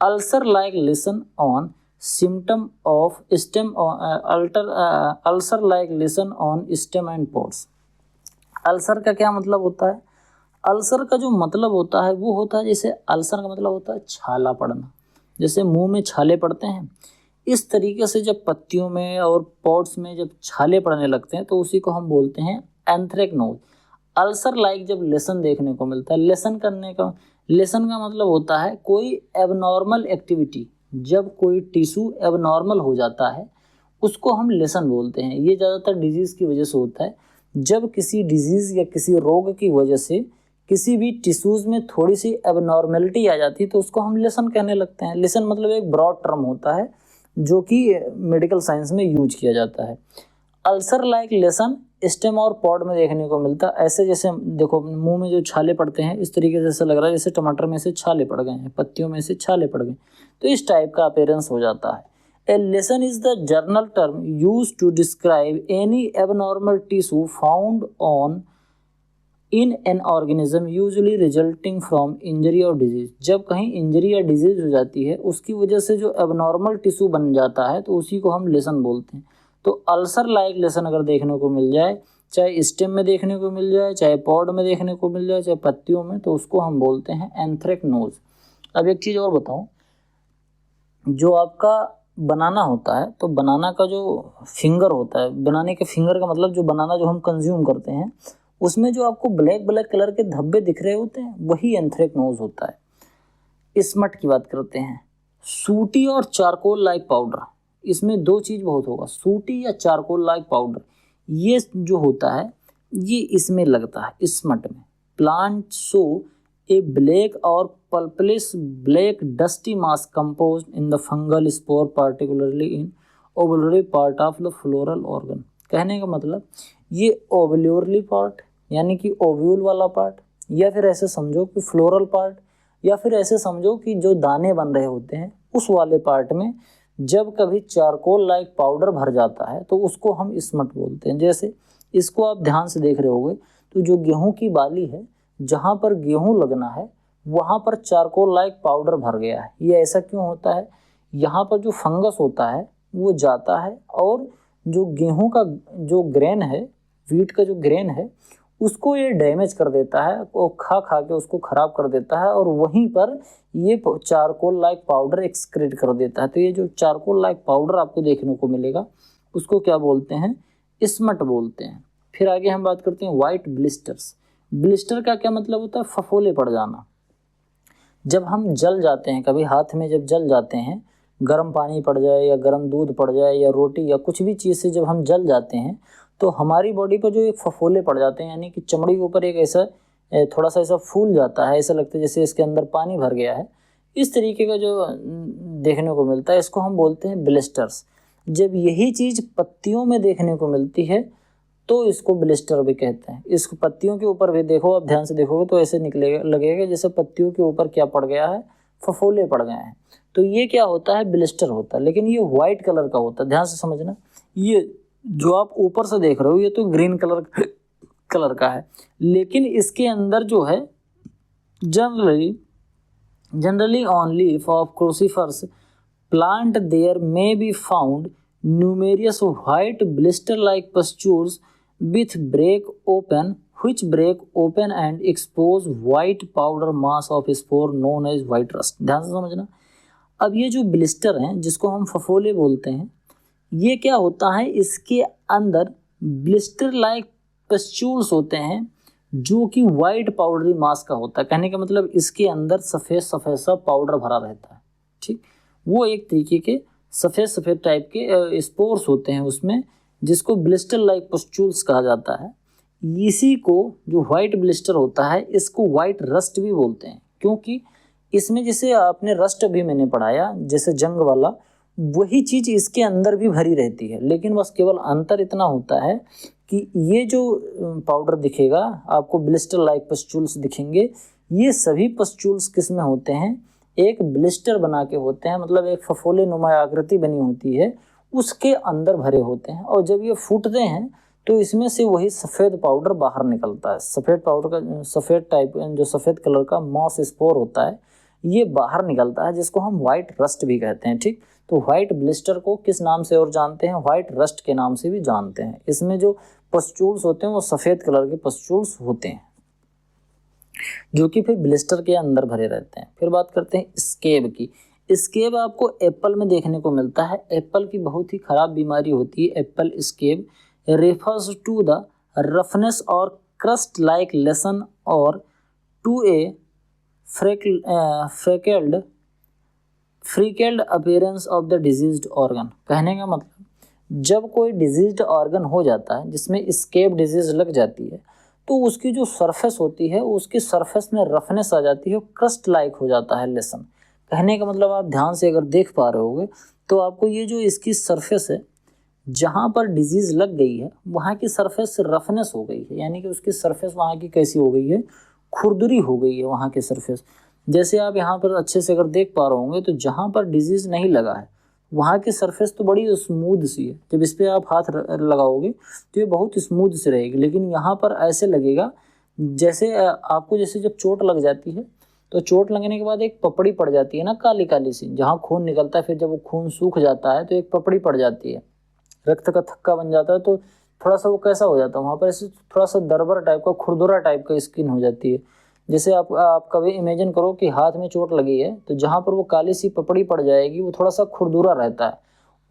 ulcer like listen on symptom of stem ulcer like lesion on stem and pods। Ulcer का क्या मतलब होता है, अल्सर का जो मतलब होता है वो होता है, जैसे अल्सर का मतलब होता है छाला पड़ना, जैसे मुंह में छाले पड़ते हैं इस तरीके से जब पत्तियों में और पॉड्स में जब छाले पड़ने लगते हैं तो उसी को हम बोलते हैं एंथ्रेक्नोज। अल्सर लाइक जब लेसन देखने को मिलता है, लेसन का मतलब होता है कोई एबनॉर्मल एक्टिविटी। जब कोई टिश्यू एबनॉर्मल हो जाता है उसको हम लेसन बोलते हैं। ये ज़्यादातर डिजीज़ की वजह से होता है। जब किसी डिजीज़ या किसी रोग की वजह से किसी भी टिश्यूज़ में थोड़ी सी एबनॉर्मेलिटी आ जाती है तो उसको हम लेसन कहने लगते हैं। लेसन मतलब एक ब्रॉड टर्म होता है जो कि मेडिकल साइंस में यूज किया जाता है। अल्सर लाइक लेसन स्टेम और पॉड में देखने को मिलता है। ऐसे जैसे देखो मुंह में जो छाले पड़ते हैं इस तरीके से ऐसा लग रहा है जैसे टमाटर में से छाले पड़ गए हैं, पत्तियों में से छाले पड़ गए, तो इस टाइप का अपीयरेंस हो जाता है। A lesion is the general term used to describe any abnormal tissue found on in an organism usually resulting from injury और डिजीज। जब कहीं इंजरी या डिजीज हो जाती है उसकी वजह से जो एबनॉर्मल टिश्यू बन जाता है तो उसी को हम लेसन बोलते हैं। तो अल्सर लाइक लेसन अगर देखने को मिल जाए, चाहे स्टेम में देखने को मिल जाए, चाहे पॉड में देखने को मिल जाए, चाहे पत्तियों में, तो उसको हम बोलते हैं एंथ्रेक्नोज। अब एक चीज़ और बताऊं, जो आपका बनाना होता है तो बनाना का जो फिंगर होता है, बनाने के फिंगर का मतलब जो बनाना जो हम कंज्यूम करते हैं उसमें जो आपको ब्लैक कलर के धब्बे दिख रहे होते हैं वही एंथ्रेक्नोज होता है। स्मट की बात करते हैं, सूटी और चारकोल लाइक पाउडर, इसमें दो चीज़ बहुत होगा, सूटी या चारकोल लाइक पाउडर, ये जो होता है ये इसमें लगता है स्मट में। प्लांट शो ए ब्लैक और purplish black dusty mass composed in the fungal spore particularly in ovulary part of the floral organ. कहने का मतलब ये ओवुलरी पार्ट यानी कि ओव्यूल वाला पार्ट, या फिर ऐसे समझो कि फ्लोरल पार्ट, या फिर ऐसे समझो कि जो दाने बन रहे होते हैं उस वाले पार्ट में जब कभी चारकोल लाइक पाउडर भर जाता है तो उसको हम स्मट बोलते हैं। जैसे इसको आप ध्यान से देख रहे होंगे तो जो गेहूं की बाली है जहाँ पर गेहूं लगना है वहाँ पर चारकोल लाइक पाउडर भर गया है। ये ऐसा क्यों होता है, यहाँ पर जो फंगस होता है वो जाता है और जो गेहूं का जो ग्रेन है, वीट का जो ग्रेन है, उसको ये डैमेज कर देता है और खा के उसको खराब कर देता है, और वहीं पर ये चारकोल लाइक पाउडर एक्सक्रीट कर देता है। तो ये जो चारकोल लाइक पाउडर आपको देखने को मिलेगा उसको क्या बोलते हैं, स्मट बोलते हैं। फिर आगे हम बात करते हैं वाइट ब्लिस्टर्स। ब्लिस्टर का क्या मतलब होता है, फफोले पड़ जाना। जब हम जल जाते हैं, कभी हाथ में जब जल जाते हैं, गर्म पानी पड़ जाए या गर्म दूध पड़ जाए या रोटी या कुछ भी चीज़ से जब हम जल जाते हैं तो हमारी बॉडी पर जो एक फफोले पड़ जाते हैं, यानी कि चमड़ी के ऊपर एक ऐसा थोड़ा सा ऐसा फूल जाता है, ऐसा लगता है जैसे इसके अंदर पानी भर गया है। इस तरीके का जो देखने को मिलता है इसको हम बोलते हैं ब्लिस्टर्स। जब यही चीज़ पत्तियों में देखने को मिलती है तो इसको ब्लिस्टर भी कहते हैं। इस पत्तियों के ऊपर भी देखो, आप ध्यान से देखोगे तो ऐसे निकलेगा, लगेगा जैसे पत्तियों के ऊपर क्या पड़ गया है, फफोले पड़ गए हैं। तो ये क्या होता है, ब्लिस्टर होता है। लेकिन ये वाइट कलर का होता है, ध्यान से समझना। ये जो आप ऊपर से देख रहे हो ये तो ग्रीन कलर का है, लेकिन इसके अंदर जो है generally on leaf of cruciferous plant there may be found numerous white blister-like pustules which break open and expose white powder mass of spore known as white rust। ध्यान से समझना। अब ये जो ब्लिस्टर हैं जिसको हम फफोले बोलते हैं, ये क्या होता है, इसके अंदर ब्लिस्टर लाइक पस्ट्यूल्स होते हैं जो कि वाइट पाउडरी मास का होता है। कहने का मतलब इसके अंदर सफ़ेद सा पाउडर भरा रहता है। ठीक, वो एक तरीके के सफ़ेद टाइप के स्पोर्स होते हैं उसमें, जिसको ब्लिस्टर लाइक पस्ट्यूल्स कहा जाता है। इसी को जो वाइट ब्लिस्टर होता है इसको वाइट रस्ट भी बोलते हैं, क्योंकि इसमें जैसे आपने रस्ट भी मैंने पढ़ाया जैसे जंग वाला, वही चीज़ इसके अंदर भी भरी रहती है। लेकिन बस केवल अंतर इतना होता है कि ये जो पाउडर दिखेगा आपको ब्लिस्टर लाइक पस्ट्यूल्स दिखेंगे, ये सभी पस्ट्यूल्स किस में होते हैं, एक ब्लिस्टर बना के होते हैं, मतलब एक फफोले नुमा आकृति बनी होती है उसके अंदर भरे होते हैं। और जब ये फूटते हैं तो इसमें से वही सफ़ेद पाउडर बाहर निकलता है। सफ़ेद पाउडर का सफ़ेद टाइप जो सफ़ेद कलर का मॉस स्पोर होता है ये बाहर निकलता है, जिसको हम वाइट रस्ट भी कहते हैं। ठीक, तो वाइट ब्लिस्टर को किस नाम से और जानते हैं, वाइट रस्ट के नाम से भी जानते हैं। इसमें जो पस्ट्यूल्स होते हैं वो सफ़ेद कलर के पस्ट्यूल्स होते हैं जो कि फिर ब्लिस्टर के अंदर भरे रहते हैं। फिर बात करते हैं स्केब की। स्केब आपको एप्पल में देखने को मिलता है। एप्पल की बहुत ही खराब बीमारी होती है apple scab. Refers to the roughness और क्रस्ट लाइक लेसन और to a freckled appearance of the diseased organ. कहने का मतलब जब कोई डिजीज्ड ऑर्गन हो जाता है जिसमें स्केब डिजीज लग जाती है तो उसकी जो सरफेस होती है उसकी सरफेस में रफनेस आ जाती है, क्रस्ट लाइक हो जाता है लेसन। कहने का मतलब आप ध्यान से अगर देख पा रहे होगे तो आपको ये जो इसकी सरफेस है जहाँ पर डिजीज़ लग गई है वहाँ की सरफेस रफनेस हो गई है, यानी कि उसकी सरफेस वहाँ की कैसी हो गई है, खुरदरी हो गई है वहाँ की सरफेस। जैसे आप यहाँ पर अच्छे से अगर देख पा रहे होंगे तो जहाँ पर डिजीज़ नहीं लगा है वहाँ की सरफेस तो बड़ी स्मूथ सी है, जब इस पर आप हाथ लगाओगे तो ये बहुत स्मूथ सी रहेगी। लेकिन यहाँ पर ऐसे लगेगा जैसे आपको जैसे जब चोट लग जाती है तो चोट लगने के बाद एक पपड़ी पड़ जाती है ना, काली काली सी, जहाँ खून निकलता है। फिर जब वो खून सूख जाता है तो एक पपड़ी पड़ जाती है, रक्त का थक्का बन जाता है। तो थोड़ा सा वो कैसा हो जाता है वहाँ पर, ऐसे थोड़ा सा दरबर टाइप का, खुरदुरा टाइप का स्किन हो जाती है। जैसे आप कभी इमेजिन करो कि हाथ में चोट लगी है तो जहाँ पर वो काली सी पपड़ी पड़ जाएगी वो थोड़ा सा खुरदुरा रहता है,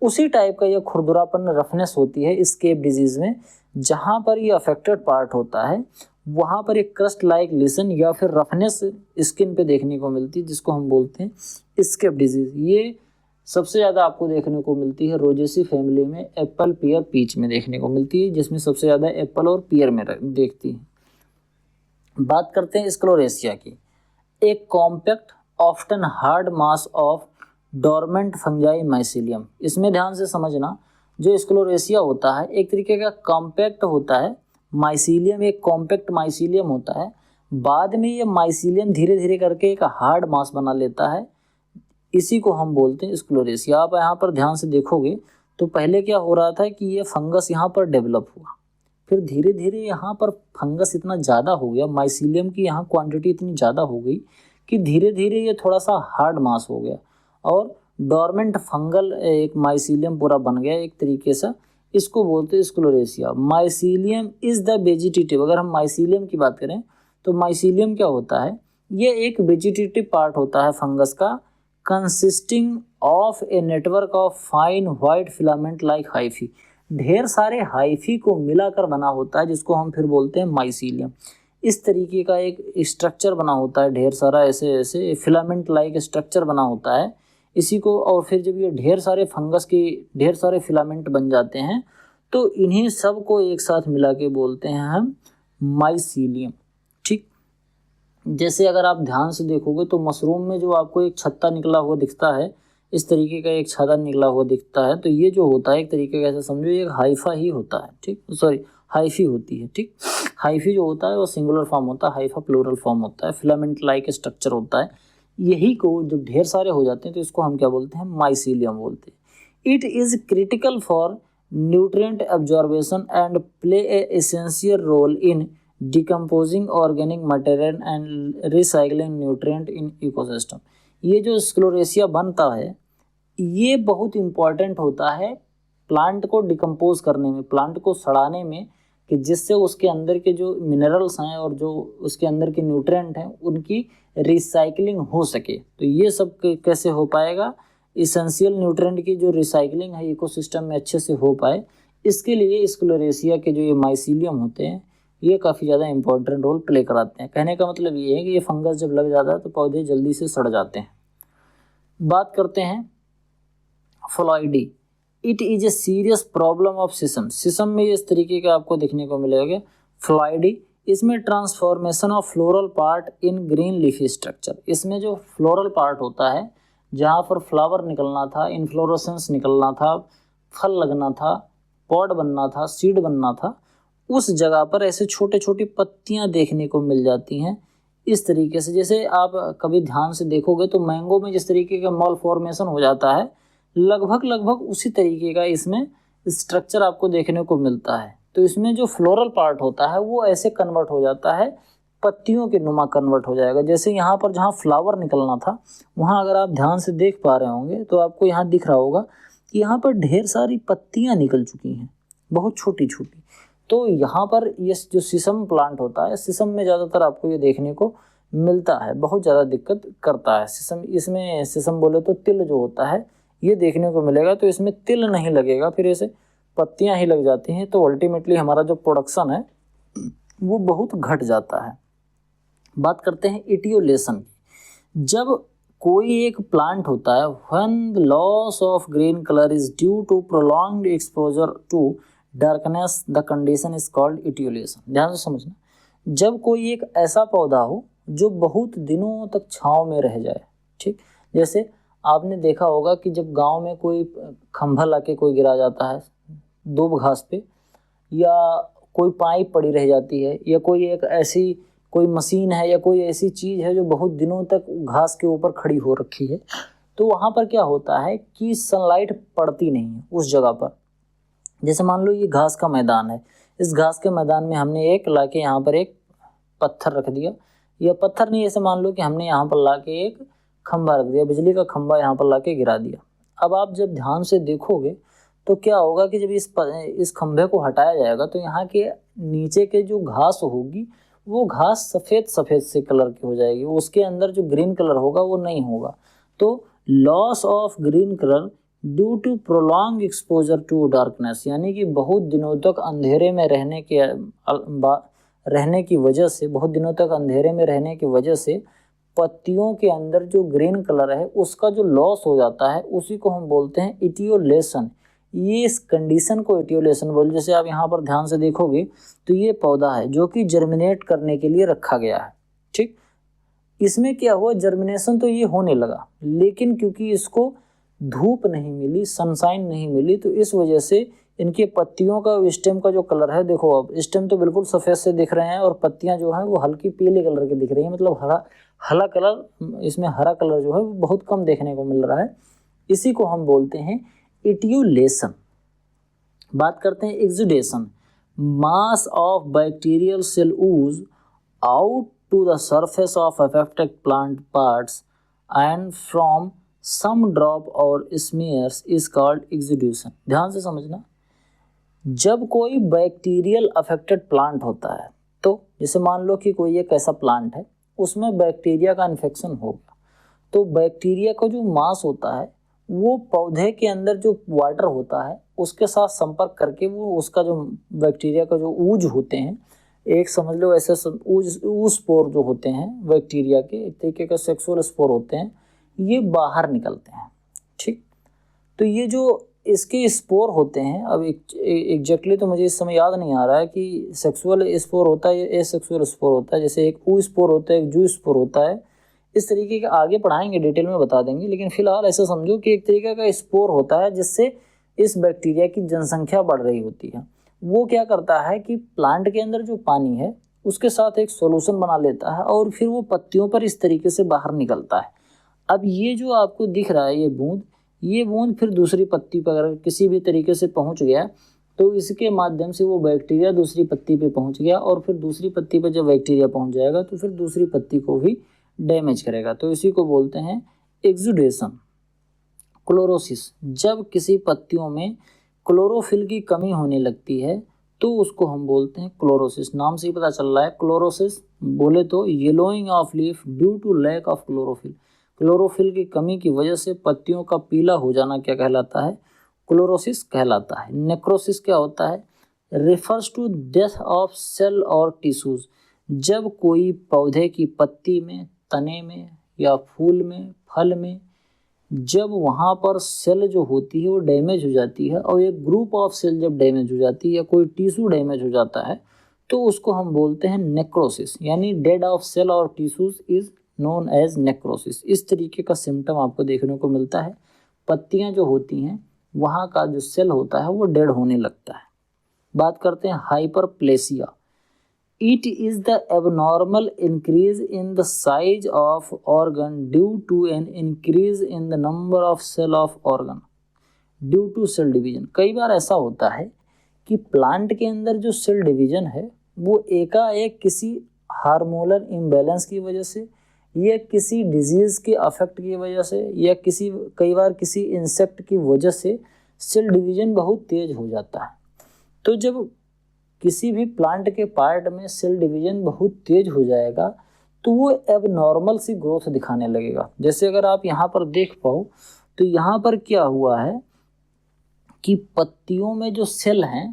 उसी टाइप का ये खुरदुरापन रफनेस होती है स्केब डिजीज़ में। जहाँ पर ये अफेक्टेड पार्ट होता है वहाँ पर एक क्रस्ट लाइक लेसन या फिर रफनेस स्किन पे देखने को मिलती है, जिसको हम बोलते हैं स्केब डिजीज़। ये सबसे ज़्यादा आपको देखने को मिलती है रोजेसी फैमिली में, एप्पल पियर पीच में देखने को मिलती है, जिसमें सबसे ज़्यादा एप्पल और पियर में देखती है। बात करते हैं स्क्लेरोसिया की। एक compact often hard mass of dormant fungi mycelium. इसमें ध्यान से समझना, जो स्क्लेरोसिया होता है एक तरीके का कॉम्पैक्ट होता है माइसीलियम, एक कॉम्पैक्ट माइसीलियम होता है। बाद में ये माइसीलियम धीरे धीरे करके एक हार्ड मास बना लेता है, इसी को हम बोलते हैं स्क्लेरोसिया। आप यहाँ पर ध्यान से देखोगे तो पहले क्या हो रहा था कि ये फंगस यहाँ पर डेवलप हुआ, फिर धीरे धीरे यहाँ पर फंगस इतना ज़्यादा हो गया, माइसीलियम की यहाँ क्वांटिटी इतनी ज़्यादा हो गई कि धीरे धीरे ये थोड़ा सा हार्ड मास हो गया और डोरमेंट फंगल एक माइसीलियम पूरा बन गया एक तरीके से। इसको बोलते हैं स्क्लेरोसिया। माइसीलियम इज द वेजिटेटिव, अगर हम माइसीलियम की बात करें तो माइसीलियम क्या होता है, ये एक वेजिटेटिव पार्ट होता है फंगस का, consisting of a network of fine white filament like hyphae, ढेर सारे हाइफी को मिलाकर बना होता है जिसको हम फिर बोलते हैं माइसीलियम। इस तरीके का एक स्ट्रक्चर बना होता है, ढेर सारा ऐसे ऐसे फिलामेंट लाइक स्ट्रक्चर बना होता है इसी को। और फिर जब ये ढेर सारे फंगस के ढेर सारे फिलामेंट बन जाते हैं तो इन्हीं सब को एक साथ मिला के बोलते हैं हम माइसीलियम। ठीक, जैसे अगर आप ध्यान से देखोगे तो मशरूम में जो आपको एक छत्ता निकला हुआ दिखता है, इस तरीके का एक छाता निकला हुआ दिखता है, तो ये जो होता है एक तरीके का ऐसा समझो एक हाइफा ही होता है। ठीक, सॉरी हाइफी होती है। ठीक, हाइफी जो होता है वो सिंगुलर फॉर्म होता है, हाइफा प्लूरल फॉर्म होता है, फिलामेंट लाइक स्ट्रक्चर होता है। यही को जब ढेर सारे हो जाते हैं तो इसको हम क्या बोलते हैं, माइसीलियम बोलते हैं। It is critical for nutrient absorption and play a essential role in decomposing organic material and recycling nutrient in ecosystem. ये जो स्क्लेरोसिया बनता है ये बहुत इम्पॉर्टेंट होता है प्लांट को डिकम्पोज करने में, प्लांट को सड़ाने में, कि जिससे उसके अंदर के जो मिनरल्स हैं और जो उसके अंदर के न्यूट्रिएंट हैं उनकी रिसाइकलिंग हो सके। तो ये सब कैसे हो पाएगा, इसेंशियल न्यूट्रिएंट की जो रिसाइकलिंग है इकोसिस्टम में अच्छे से हो पाए, इसके लिए स्क्लेरोसिया के जो ये माइसीलियम होते हैं ये काफ़ी ज़्यादा इंपॉर्टेंट रोल प्ले कराते हैं। कहने का मतलब ये है कि ये फंगस जब लग जाता है तो पौधे जल्दी से सड़ जाते हैं। बात करते हैं phyllody. It is a serious problem of sesamum. Sesamum में इस तरीके का आपको देखने को मिलेगा फ्लॉइडी। इसमें transformation of floral part in green leafy structure. इसमें जो फ्लोरल पार्ट होता है जहाँ पर फ्लावर निकलना था, इन्फ्लोरेसेंस निकलना था, फल लगना था, पॉड बनना था, सीड बनना था, उस जगह पर ऐसे छोटे छोटी पत्तियाँ देखने को मिल जाती हैं इस तरीके से। जैसे आप कभी ध्यान से देखोगे तो मैंगो में जिस तरीके का मॉल फॉर्मेशन हो जाता है लगभग उसी तरीके का इसमें स्ट्रक्चर आपको देखने को मिलता है। तो इसमें जो फ्लोरल पार्ट होता है वो ऐसे कन्वर्ट हो जाता है, पत्तियों के नुमा कन्वर्ट हो जाएगा। जैसे यहाँ पर जहाँ फ्लावर निकलना था वहाँ अगर आप ध्यान से देख पा रहे होंगे तो आपको यहाँ दिख रहा होगा कि यहाँ पर ढेर सारी पत्तियाँ निकल चुकी हैं, बहुत छोटी छोटी। तो यहाँ पर ये जो सिसम प्लांट होता है, सिसम में ज़्यादातर आपको ये देखने को मिलता है, बहुत ज़्यादा दिक्कत करता है सिसम। इसमें सिसम बोले तो तिल जो होता है ये देखने को मिलेगा, तो इसमें तिल नहीं लगेगा, फिर ऐसे पत्तियां ही लग जाती हैं। तो अल्टीमेटली हमारा जो प्रोडक्शन है वो बहुत घट जाता है। बात करते हैं इटियोलेशन की। जब कोई एक प्लांट होता है, when the loss of green colour is due to prolonged exposure to darkness, the condition is called etiolation. ध्यान से समझना, जब कोई एक ऐसा पौधा हो जो बहुत दिनों तक छाँव में रह जाए। ठीक, जैसे आपने देखा होगा कि जब गांव में कोई खंभा लाके कोई गिरा जाता है दूब घास पे, या कोई पाइप पड़ी रह जाती है, या कोई एक ऐसी कोई मशीन है या कोई ऐसी चीज़ है जो बहुत दिनों तक घास के ऊपर खड़ी हो रखी है, तो वहाँ पर क्या होता है कि सनलाइट पड़ती नहीं है उस जगह पर। जैसे मान लो ये घास का मैदान है, इस घास के मैदान में हमने एक लाके यहाँ पर एक पत्थर रख दिया, या पत्थर नहीं, ऐसे मान लो कि हमने यहाँ पर लाके एक खंभा रख दिया, बिजली का खंभा यहाँ पर लाके गिरा दिया। अब आप जब ध्यान से देखोगे तो क्या होगा कि जब इस खंभे को हटाया जाएगा तो यहाँ के नीचे के जो घास होगी वो घास सफ़ेद से कलर की हो जाएगी, उसके अंदर जो ग्रीन कलर होगा वो नहीं होगा। तो loss of green colour due to prolong exposure to darkness, यानी कि बहुत दिनों तक अंधेरे में रहने की वजह से, बहुत दिनों तक अंधेरे में रहने की वजह से पत्तियों के अंदर जो ग्रीन कलर है उसका जो लॉस हो जाता है उसी को हम बोलते हैं इटियोलेशन। ये इस कंडीशन को इटियोलेशन बोलते। जैसे आप यहाँ पर ध्यान से देखोगे तो ये पौधा है जो कि जर्मिनेट करने के लिए रखा गया है। ठीक, इसमें क्या हुआ, जर्मिनेशन तो ये होने लगा, लेकिन क्योंकि इसको धूप नहीं मिली, सनशाइन नहीं मिली, तो इस वजह से इनके पत्तियों का, स्टेम का जो कलर है, देखो अब स्टेम तो बिल्कुल सफ़ेद से दिख रहे हैं और पत्तियां जो हैं वो हल्की पीले कलर की दिख रही हैं, मतलब हरा कलर, इसमें हरा कलर जो है वो बहुत कम देखने को मिल रहा है। इसी को हम बोलते हैं इटियोलेशन। बात करते हैं exudation. Mass of bacterial cell ooze out to the surface of affected plant parts and from some drop और स्मीयर्स इज कॉल्ड एक्सुडेशन। ध्यान से समझना, जब कोई बैक्टीरियल अफेक्टेड प्लांट होता है, तो जैसे मान लो कि कोई एक ऐसा प्लांट है उसमें बैक्टीरिया का इन्फेक्शन हो गया, तो बैक्टीरिया का जो मास होता है वो पौधे के अंदर जो वाटर होता है उसके साथ संपर्क करके वो उसका जो बैक्टीरिया का जो ऊज होते हैं, एक समझ लो ऐसे ऊज स्पोर जो होते हैं बैक्टीरिया के, एक तरीके का सेक्सुअल स्पोर होते हैं, ये बाहर निकलते हैं। ठीक, तो ये जो इसके स्पोर होते हैं, अब एग्जैक्टली तो मुझे इस समय याद नहीं आ रहा है कि सेक्सुअल स्पोर होता है या एसेक्सुअल स्पोर होता है, जैसे एक ऊ स्पोर होता है, एक जू स्पोर होता है, इस तरीके के आगे पढ़ाएंगे, डिटेल में बता देंगे, लेकिन फिलहाल ऐसा समझो कि एक तरीके का स्पोर होता है जिससे इस बैक्टीरिया की जनसंख्या बढ़ रही होती है। वो क्या करता है कि प्लांट के अंदर जो पानी है उसके साथ एक सॉल्यूशन बना लेता है और फिर वो पत्तियों पर इस तरीके से बाहर निकलता है। अब ये जो आपको दिख रहा है ये बूंद फिर दूसरी पत्ती पर अगर किसी भी तरीके से पहुंच गया तो इसके माध्यम से वो बैक्टीरिया दूसरी पत्ती पे पहुंच गया और फिर दूसरी पत्ती पर जब बैक्टीरिया पहुंच जाएगा तो फिर दूसरी पत्ती को भी डैमेज करेगा, तो इसी को बोलते हैं एक्सुडेशन। क्लोरोसिस, जब किसी पत्तियों में क्लोरोफिल की कमी होने लगती है तो उसको हम बोलते हैं क्लोरोसिस। नाम से ही पता चल रहा है, क्लोरोसिस बोले तो yellowing of leaf due to lack of chlorophyll. Chlorophyll की कमी की वजह से पत्तियों का पीला हो जाना क्या कहलाता है? क्लोरोसिस कहलाता है। नेक्रोसिस क्या होता है? Refers to death of cell और टिश्यूज, जब कोई पौधे की पत्ती में, तने में या फूल में, फल में जब वहाँ पर सेल जो होती है वो डैमेज हो जाती है और एक ग्रुप ऑफ सेल जब डैमेज हो जाती है या कोई टिश्यू डैमेज हो जाता है तो उसको हम बोलते हैं नेक्रोसिस, यानी डेड ऑफ सेल और tissues is known as necrosis. इस तरीके का सिम्टम आपको देखने को मिलता है। पत्तियां जो होती हैं वहाँ का जो सेल होता है वो डेड होने लगता है। बात करते हैं hyperplasia. It is the abnormal increase in the size of organ due to an increase in the number of cell of organ due to cell division। कई बार ऐसा होता है कि प्लांट के अंदर जो सेल डिवीजन है वो एकाएक किसी हार्मोनल इम्बैलेंस की वजह से या किसी डिजीज़ के अफेक्ट की वजह से या कई बार किसी इंसेक्ट की वजह से सेल डिवीजन बहुत तेज हो जाता है। तो जब किसी भी प्लांट के पार्ट में सेल डिवीजन बहुत तेज हो जाएगा तो वो एबनॉर्मल सी ग्रोथ दिखाने लगेगा। जैसे अगर आप यहाँ पर देख पाओ तो यहाँ पर क्या हुआ है कि पत्तियों में जो सेल हैं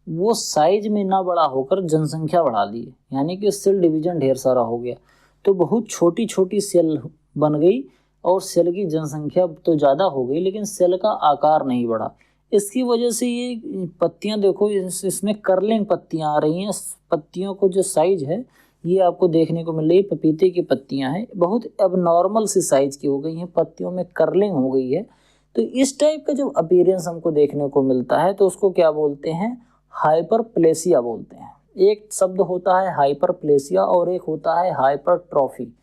वो साइज में ना बड़ा होकर जनसंख्या बढ़ा दी, यानी कि सेल डिवीजन ढेर सारा हो गया, तो बहुत छोटी छोटी सेल बन गई और सेल की जनसंख्या तो ज़्यादा हो गई लेकिन सेल का आकार नहीं बढ़ा। इसकी वजह से ये पत्तियां देखो, इसमें कर्लिंग पत्तियां आ रही हैं। पत्तियों को जो साइज है ये आपको देखने को मिल रही है, पपीते की पत्तियां हैं बहुत एबनॉर्मल सी साइज की हो गई हैं, पत्तियों में कर्लिंग हो गई है। तो इस टाइप का जब अपीयरेंस हमको देखने को मिलता है तो उसको क्या बोलते हैं? हाइपरप्लेसिया बोलते हैं। एक शब्द होता है हाइपरप्लेसिया और एक होता है हाइपरट्रॉफी।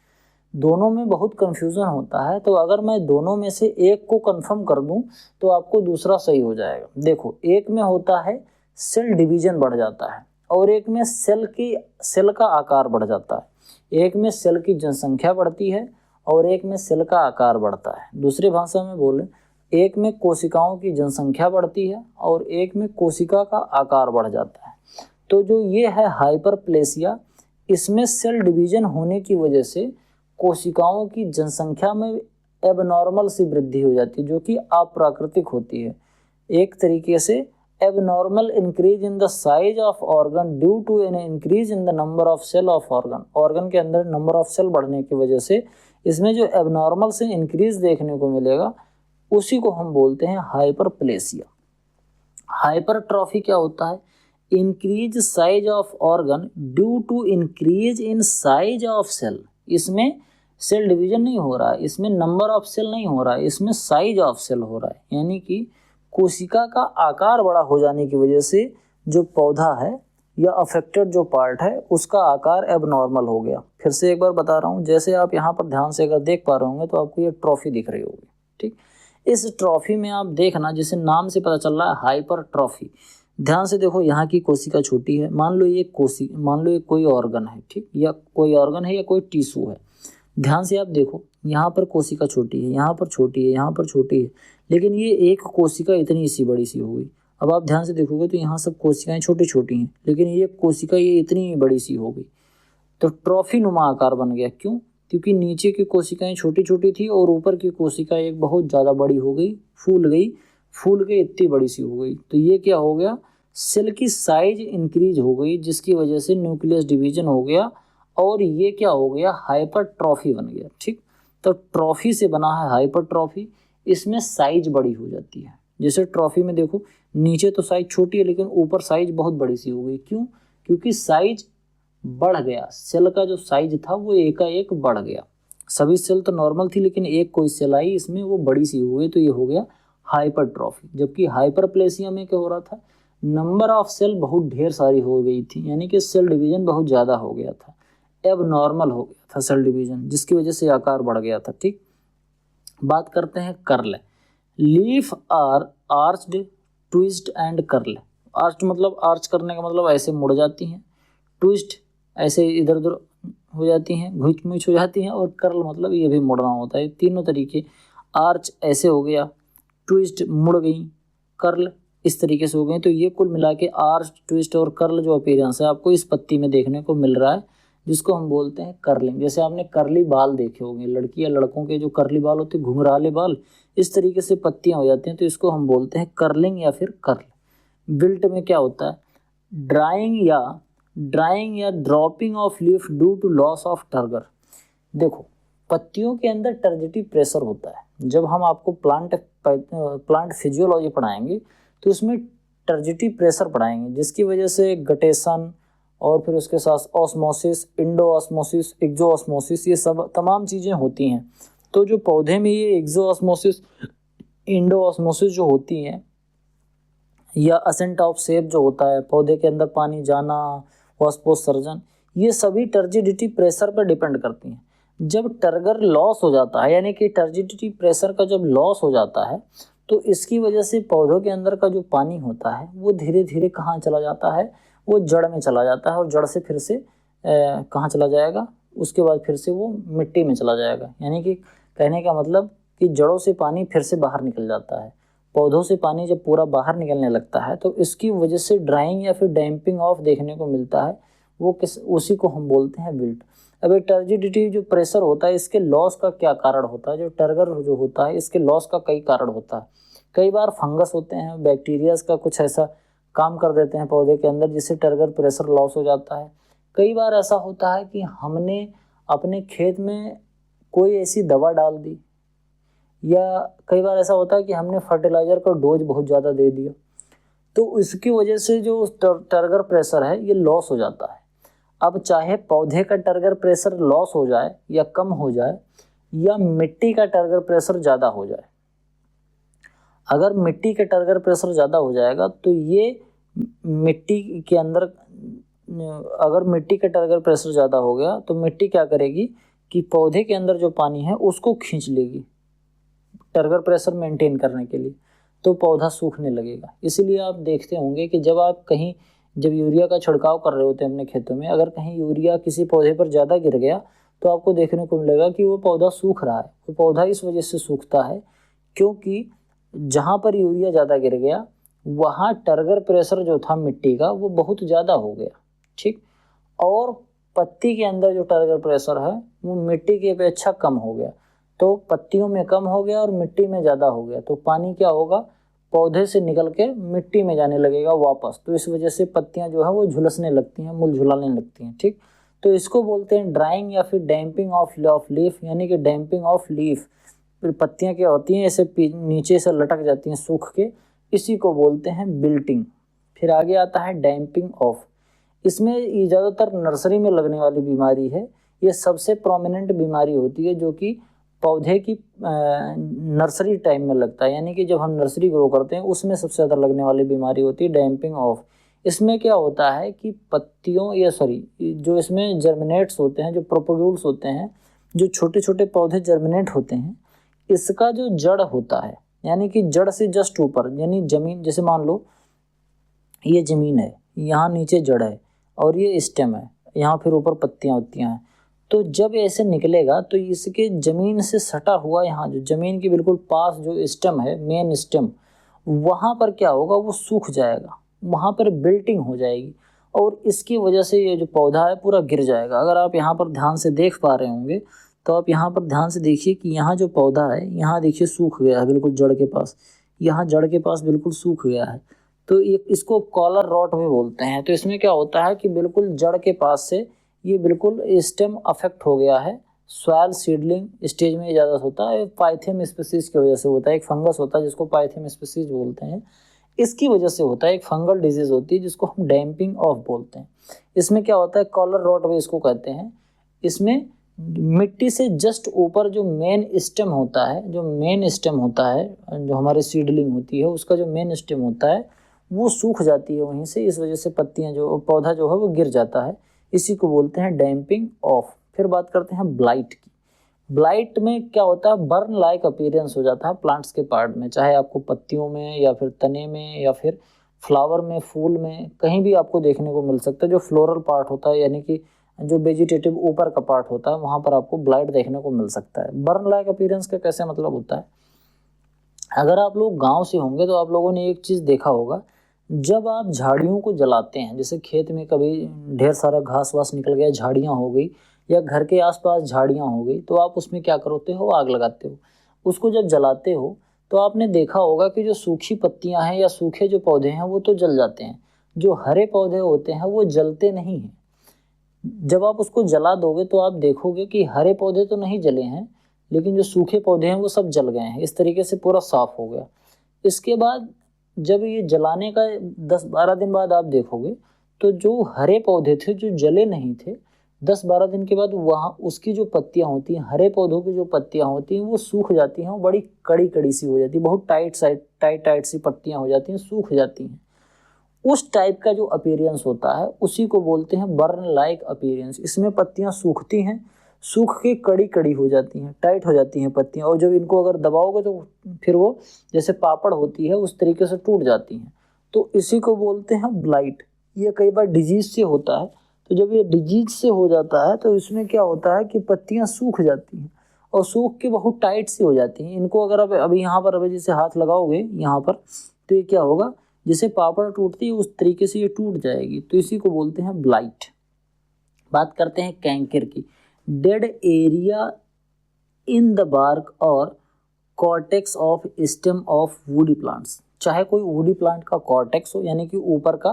दोनों में बहुत कन्फ्यूज़न होता है, तो अगर मैं दोनों में से एक को कंफर्म कर दूं तो आपको दूसरा सही हो जाएगा। देखो, एक में होता है सेल डिवीजन बढ़ जाता है और एक में सेल का आकार बढ़ जाता है। एक में सेल की जनसंख्या बढ़ती है और एक में सेल का आकार बढ़ता है। दूसरी भाषा में बोलें, एक में कोशिकाओं की जनसंख्या बढ़ती है और एक में कोशिका का आकार बढ़ जाता है। तो जो ये है हाइपरप्लेसिया, इसमें सेल डिवीजन होने की वजह से कोशिकाओं की जनसंख्या में एबनॉर्मल सी वृद्धि हो जाती है जो कि अप्राकृतिक होती है। एक तरीके से abnormal increase in the size of organ due to an increase in the number of cell of organ. Organ के अंदर नंबर ऑफ सेल बढ़ने की वजह से इसमें जो एबनॉर्मल से इंक्रीज देखने को मिलेगा उसी को हम बोलते हैं हाइपरप्लेसिया। हाइपरट्रॉफी क्या होता है? Increase size of organ due to increase in size of cell. इसमें सेल डिवीजन नहीं हो रहा है, इसमें नंबर ऑफ सेल नहीं हो रहा है, इसमें साइज ऑफ सेल हो रहा है, यानी कि कोशिका का आकार बड़ा हो जाने की वजह से जो पौधा है या अफेक्टेड जो पार्ट है उसका आकार एबनॉर्मल हो गया। फिर से एक बार बता रहा हूँ, जैसे आप यहाँ पर ध्यान से अगर देख पा रहे होंगे तो आपको ये ट्रॉफी दिख रही होगी। ठीक, इस ट्रॉफी में आप देखना, जैसे नाम से पता चल रहा है हाइपरट्रॉफी। ध्यान से देखो, यहाँ की कोशिका छोटी है, मान लो ये कोई ऑर्गन है, ठीक, या कोई ऑर्गन है या कोई टिश्यू है। ध्यान से आप देखो, यहाँ पर कोशिका छोटी है, यहाँ पर छोटी है, यहाँ पर छोटी है, लेकिन ये एक कोशिका इतनी सी बड़ी सी हो गई। अब आप ध्यान से देखोगे तो यहाँ सब कोशिकाएं छोटी छोटी हैं, लेकिन ये कोशिका ये इतनी बड़ी सी हो गई, तो ट्रॉफी नुमा आकार बन गया। क्यों? क्योंकि नीचे की कोशिकाएं छोटी छोटी थी और ऊपर की कोशिका एक बहुत ज़्यादा बड़ी हो गई, फूल के इतनी बड़ी सी हो गई। तो ये क्या हो गया, सेल की साइज इंक्रीज हो गई, जिसकी वजह से न्यूक्लियस डिवीजन हो गया और ये क्या हो गया, हाइपरट्रॉफी बन गया। ठीक, तो ट्रॉफी से बना है हाइपरट्रॉफी, इसमें साइज बड़ी हो जाती है। जैसे ट्रॉफी में देखो नीचे तो साइज छोटी है, लेकिन ऊपर साइज बहुत बड़ी सी हो गई। क्यों? क्योंकि साइज बढ़ गया, सेल का जो साइज था वो एकाएक बढ़ गया। सभी सेल तो नॉर्मल थी, लेकिन एक कोई सेल आई इसमें वो बड़ी सी हो गई, तो ये हो गया हाइपरट्रॉफी। जबकि हाइपरप्लेसिया में क्या हो रहा था, नंबर ऑफ सेल बहुत ढेर सारी हो गई थी, यानी कि सेल डिवीजन बहुत ज़्यादा हो गया था, अब नॉर्मल हो गया था सेल डिवीजन, जिसकी वजह से आकार बढ़ गया था। ठीक, बात करते हैं curl. Leaf are arched, twist and curl. Arch मतलब आर्च करने का मतलब ऐसे मुड़ जाती हैं, ट्विस्ट ऐसे इधर उधर हो जाती हैं, घुच मुच हो जाती हैं, और कर्ल मतलब ये भी मुड़ना होता है। तीनों तरीके, आर्च ऐसे हो गया, ट्विस्ट मुड़ गई, कर्ल इस तरीके से हो गई। तो ये कुल मिला के आर्च, ट्विस्ट और कर्ल जो अपीयरेंस है आपको इस पत्ती में देखने को मिल रहा है, जिसको हम बोलते हैं कर्लिंग। जैसे आपने कर्ली बाल देखे होंगे, लड़की या लड़कों के जो कर्ली बाल होते हैं, घुंघराले बाल, इस तरीके से पत्तियां हो जाती हैं, तो इसको हम बोलते हैं कर्लिंग या फिर कर्ल। विल्ट में क्या होता है, ड्राइंग या dropping of leaf due to loss of turgor. देखो पत्तियों के अंदर टर्जिटिव प्रेशर होता है। जब हम आपको प्लांट फिजियोलॉजी पढ़ाएंगे तो उसमें टर्जिटिव प्रेशर पढ़ाएंगे, जिसकी वजह से गटेशन और फिर उसके साथ ऑस्मोसिस, इंडो ऑस्मोसिस, एक्सो ऑस्मोसिस, ये सब तमाम चीज़ें होती हैं। तो जो पौधे में ये एक्सो ऑस्मोसिस, इंडो ऑस्मोसिस जो होती हैं, या असेंट ऑफ सेप जो होता है, पौधे के अंदर पानी जाना, वाष्पोत्सर्जन, ये सभी टर्जिडिटी प्रेशर पर डिपेंड करती हैं। जब टर्गर लॉस हो जाता है, यानी कि टर्जिडिटी प्रेशर का जब लॉस हो जाता है, तो इसकी वजह से पौधों के अंदर का जो पानी होता है वो धीरे धीरे कहाँ चला जाता है, वो जड़ में चला जाता है, और जड़ से फिर से कहाँ चला जाएगा, उसके बाद फिर से वो मिट्टी में चला जाएगा। यानी कि कहने का मतलब कि जड़ों से पानी फिर से बाहर निकल जाता है। पौधों से पानी जब पूरा बाहर निकलने लगता है तो इसकी वजह से ड्राइंग या फिर डैम्पिंग ऑफ देखने को मिलता है, वो उसी को हम बोलते हैं विल्ट। अब ये टर्जिडिटी जो प्रेशर होता है, इसके लॉस का क्या कारण होता है, जो टर्गर जो होता है इसके लॉस का कई कारण होता है। कई बार फंगस होते हैं, बैक्टीरियाज का कुछ ऐसा काम कर देते हैं पौधे के अंदर, जिससे टर्गर प्रेशर लॉस हो जाता है। कई बार ऐसा होता है कि हमने अपने खेत में कोई ऐसी दवा डाल दी, या कई बार ऐसा होता है कि हमने फर्टिलाइज़र का डोज बहुत ज़्यादा दे दिया, तो इसकी वजह से जो टर्गर प्रेशर है ये लॉस हो जाता है। अब चाहे पौधे का टर्गर प्रेशर लॉस हो जाए या कम हो जाए, या मिट्टी का टर्गर प्रेशर ज़्यादा हो जाए, अगर मिट्टी का टर्गर प्रेशर ज़्यादा हो जाएगा तो ये मिट्टी के अंदर, अगर मिट्टी का टर्गर प्रेशर ज़्यादा हो गया तो मिट्टी क्या करेगी कि पौधे के अंदर जो पानी है उसको खींच लेगी टर्गर प्रेशर मेंटेन करने के लिए, तो पौधा सूखने लगेगा। इसीलिए आप देखते होंगे कि जब यूरिया का छिड़काव कर रहे होते हैं अपने खेतों में, अगर कहीं यूरिया किसी पौधे पर ज़्यादा गिर गया तो आपको देखने को मिलेगा कि वो पौधा सूख रहा है। वो पौधा इस वजह से सूखता है क्योंकि जहाँ पर यूरिया ज़्यादा गिर गया वहाँ टर्गर प्रेशर जो था मिट्टी का वो बहुत ज़्यादा हो गया। ठीक, और पत्ती के अंदर जो टर्गर प्रेशर है वो मिट्टी की अपेक्षा कम हो गया, तो पत्तियों में कम हो गया और मिट्टी में ज़्यादा हो गया, तो पानी क्या होगा, पौधे से निकल के मिट्टी में जाने लगेगा वापस। तो इस वजह से पत्तियां जो है वो झुलसने लगती हैं, मूल झुलाने लगती हैं। ठीक, तो इसको बोलते हैं ड्राइंग या फिर डैम्पिंग ऑफ लीफ, यानी कि डैम्पिंग ऑफ लीफ। फिर पत्तियां क्या होती हैं, ऐसे नीचे से लटक जाती हैं सूख के, इसी को बोलते हैं बिल्टिंग। फिर आगे आता है डैम्पिंग ऑफ। इसमें ये ज़्यादातर नर्सरी में लगने वाली बीमारी है, ये सबसे प्रोमिनेंट बीमारी होती है जो कि पौधे की नर्सरी टाइम में लगता है, यानी कि जब हम नर्सरी ग्रो करते हैं उसमें सबसे ज़्यादा लगने वाली बीमारी होती है डैम्पिंग ऑफ। इसमें क्या होता है कि जो इसमें जर्मिनेट्स होते हैं, जो प्रोपोग्यूल्स होते हैं, जो छोटे छोटे पौधे जर्मिनेट होते हैं, इसका जो जड़ होता है, यानी कि जड़ से जस्ट ऊपर, यानी जमीन, जैसे मान लो ये ज़मीन है, यहाँ नीचे जड़ है और ये स्टेम है, यहाँ फिर ऊपर पत्तियाँ होती हैं, तो जब ऐसे निकलेगा तो इसके ज़मीन से सटा हुआ, यहाँ जो ज़मीन के बिल्कुल पास जो स्टेम है, मेन स्टेम, वहाँ पर क्या होगा, वो सूख जाएगा, वहाँ पर बिल्टिंग हो जाएगी और इसकी वजह से ये जो पौधा है पूरा गिर जाएगा। अगर आप यहाँ पर ध्यान से देख पा रहे होंगे तो आप यहाँ पर ध्यान से देखिए कि यहाँ जो पौधा है, यहाँ देखिए सूख गया है बिल्कुल जड़ के पास, यहाँ जड़ के पास बिल्कुल सूख गया है। तो ये इसको कॉलर रॉट भी बोलते हैं। तो इसमें क्या होता है कि बिल्कुल जड़ के पास से ये बिल्कुल स्टेम अफेक्ट हो गया है। सॉयल सीडलिंग स्टेज में ज़्यादा होता है, पाइथेम स्पीसीज की वजह से होता है। एक फंगस होता है जिसको पाइथेम स्पीसीज बोलते हैं, इसकी वजह से होता है। एक फंगल डिजीज होती है जिसको हम डैम्पिंग ऑफ बोलते हैं। इसमें क्या होता है, कॉलर रॉट भी इसको कहते हैं। इसमें मिट्टी से जस्ट ऊपर जो मेन स्टेम होता है, जो हमारे सीडलिंग होती है, उसका जो मेन स्टेम होता है वो सूख जाती है वहीं से। इस वजह से पत्तियां जो पौधा जो है वो गिर जाता है, इसी को बोलते हैं डैम्पिंग ऑफ। फिर बात करते हैं ब्लाइट की। ब्लाइट में क्या होता है, बर्न लाइक अपीयरेंस हो जाता है प्लांट्स के पार्ट में, चाहे आपको पत्तियों में या फिर तने में या फिर फ्लावर में, फूल में, कहीं भी आपको देखने को मिल सकता है। जो फ्लोरल पार्ट होता है यानी कि जो वेजिटेटिव ऊपर का पार्ट होता है, वहाँ पर आपको ब्लाइट देखने को मिल सकता है। बर्न लाइक अपीयरेंस का कैसे मतलब होता है, अगर आप लोग गांव से होंगे तो आप लोगों ने एक चीज़ देखा होगा, जब आप झाड़ियों को जलाते हैं, जैसे खेत में कभी ढेर सारा घास वास निकल गया, झाड़ियाँ हो गई या घर के आसपास झाड़ियाँ हो गई, तो आप उसमें क्या करते हो, आग लगाते हो। उसको जब जलाते हो तो आपने देखा होगा कि जो सूखी पत्तियाँ हैं या सूखे जो पौधे हैं वो तो जल जाते हैं, जो हरे पौधे होते हैं वो जलते नहीं हैं। जब आप उसको जला दोगे तो आप देखोगे कि हरे पौधे तो नहीं जले हैं, लेकिन जो सूखे पौधे हैं वो सब जल गए हैं। इस तरीके से पूरा साफ हो गया। इसके बाद जब ये जलाने का 10-12 दिन बाद आप देखोगे तो जो हरे पौधे थे जो जले नहीं थे, 10-12 दिन के बाद वहाँ उसकी जो पत्तियाँ होती हैं, हरे पौधों की जो पत्तियाँ होती हैं वो सूख जाती हैं, वो बड़ी कड़ी कड़ी सी हो जाती है, बहुत टाइट सी पत्तियाँ हो जाती हैं, सूख जाती हैं। उस टाइप का जो अपीयरेंस होता है उसी को बोलते हैं बर्न लाइक अपीयरेंस। इसमें पत्तियां सूखती हैं, सूख के कड़ी कड़ी हो जाती हैं, टाइट हो जाती हैं पत्तियां, और जब इनको अगर दबाओगे तो फिर वो जैसे पापड़ होती है उस तरीके से टूट जाती हैं। तो इसी को बोलते हैं ब्लाइट। ये कई बार डिजीज से होता है। तो जब ये डिजीज से हो जाता है तो इसमें क्या होता है कि पत्तियां सूख जाती हैं और सूख के बहुत टाइट सी हो जाती हैं। इनको अगर आप अभी यहाँ पर अभी जैसे हाथ लगाओगे यहाँ पर, तो ये क्या होगा, जैसे पापड़ टूटती है उस तरीके से ये टूट जाएगी। तो इसी को बोलते हैं ब्लाइट। बात करते हैं कैंकर की। Dead area in the bark और cortex of stem of woody plants. चाहे कोई वुडी प्लांट का कॉर्टेक्स हो यानी कि ऊपर का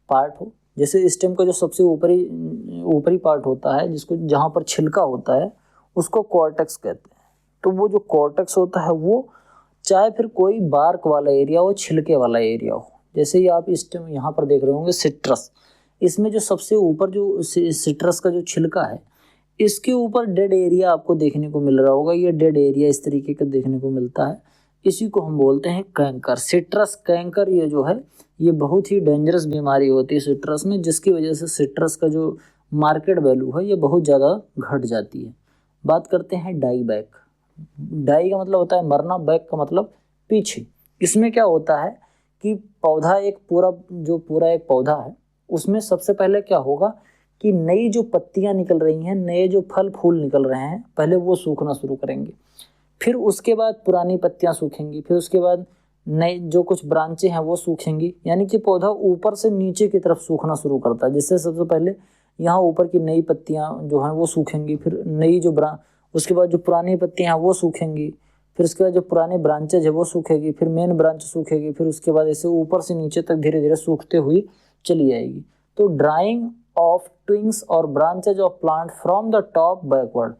पार्ट हो, जैसे स्टेम का जो सबसे ऊपरी पार्ट होता है जिसको जहाँ पर छिलका होता है उसको कॉर्टेक्स कहते हैं। तो वो जो कॉर्टेक्स होता है वो, चाहे फिर कोई बार्क वाला एरिया हो, छिलके वाला एरिया हो, जैसे ही आप स्टेम यहाँ पर देख रहे होंगे सिट्रस, इसमें जो सबसे ऊपर जो सिट्रस का जो छिलका है इसके ऊपर डेड एरिया आपको देखने को मिल रहा होगा। ये डेड एरिया इस तरीके का देखने को मिलता है, इसी को हम बोलते हैं कैंकर, सिट्रस कैंकर। ये जो है ये बहुत ही डेंजरस बीमारी होती है सिट्रस में, जिसकी वजह से सिट्रस का जो मार्केट वैल्यू है ये बहुत ज़्यादा घट जाती है। बात करते हैं डाई बैक। डाई का मतलब होता है मरना, बैक का मतलब पीछे। इसमें क्या होता है कि पौधा एक पूरा एक पौधा है, उसमें सबसे पहले क्या होगा कि नई जो पत्तियां निकल रही हैं, नए जो फल फूल निकल रहे हैं, पहले वो सूखना शुरू करेंगे, फिर उसके बाद पुरानी पत्तियां सूखेंगी, फिर उसके बाद नए जो कुछ ब्रांचें हैं वो सूखेंगी। यानी कि पौधा ऊपर से नीचे की तरफ सूखना शुरू करता है, जिससे सबसे पहले यहाँ ऊपर की नई पत्तियां जो हैं वो सूखेंगी, फिर नई जो उसके बाद जो पुरानी पत्तियां हैं वो सूखेंगी, फिर उसके बाद जो पुराने ब्रांचेज है वो सूखेगी, फिर मेन ब्रांच सूखेगी, फिर उसके बाद ऐसे ऊपर से नीचे तक धीरे धीरे सूखते हुई चली जाएगी। तो ड्राइंग ऑफ ट्विंग्स और branches of plant from the top backward,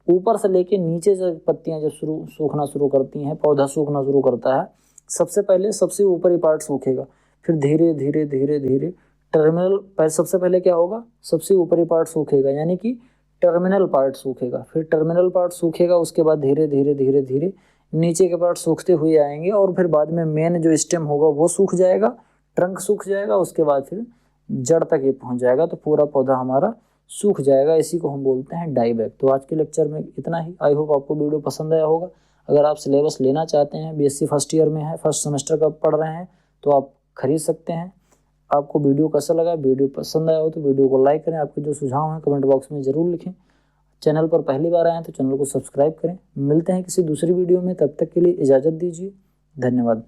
ऊपर से लेके नीचे से पत्तियां जब सूखना शुरू करती हैं, पौधा सूखना शुरू करता है, सबसे पहले सबसे ऊपरी पार्ट सूखेगा, फिर धीरे धीरे धीरे धीरे टर्मिनल, सबसे पहले क्या होगा, सबसे ऊपरी पार्ट सूखेगा यानी कि टर्मिनल पार्ट सूखेगा, फिर टर्मिनल पार्ट सूखेगा, उसके बाद धीरे धीरे धीरे धीरे नीचे के पार्ट सूखते हुए आएंगे, और फिर बाद में मेन जो स्टेम होगा वो सूख जाएगा, ट्रंक सूख जाएगा, उसके बाद फिर जड़ तक ये पहुंच जाएगा, तो पूरा पौधा हमारा सूख जाएगा। इसी को हम बोलते हैं डाई बैक। तो आज के लेक्चर में इतना ही। आई होप आपको वीडियो पसंद आया होगा। अगर आप सिलेबस लेना चाहते हैं, बीएससी फर्स्ट ईयर में है, फर्स्ट सेमेस्टर का पढ़ रहे हैं, तो आप खरीद सकते हैं। आपको वीडियो कैसा लगा, वीडियो पसंद आया हो तो वीडियो को लाइक करें, आपके जो सुझाव हैं कमेंट बॉक्स में ज़रूर लिखें। चैनल पर पहली बार आए हैं तो चैनल को सब्सक्राइब करें। मिलते हैं किसी दूसरी वीडियो में, तब तक के लिए इजाज़त दीजिए। धन्यवाद।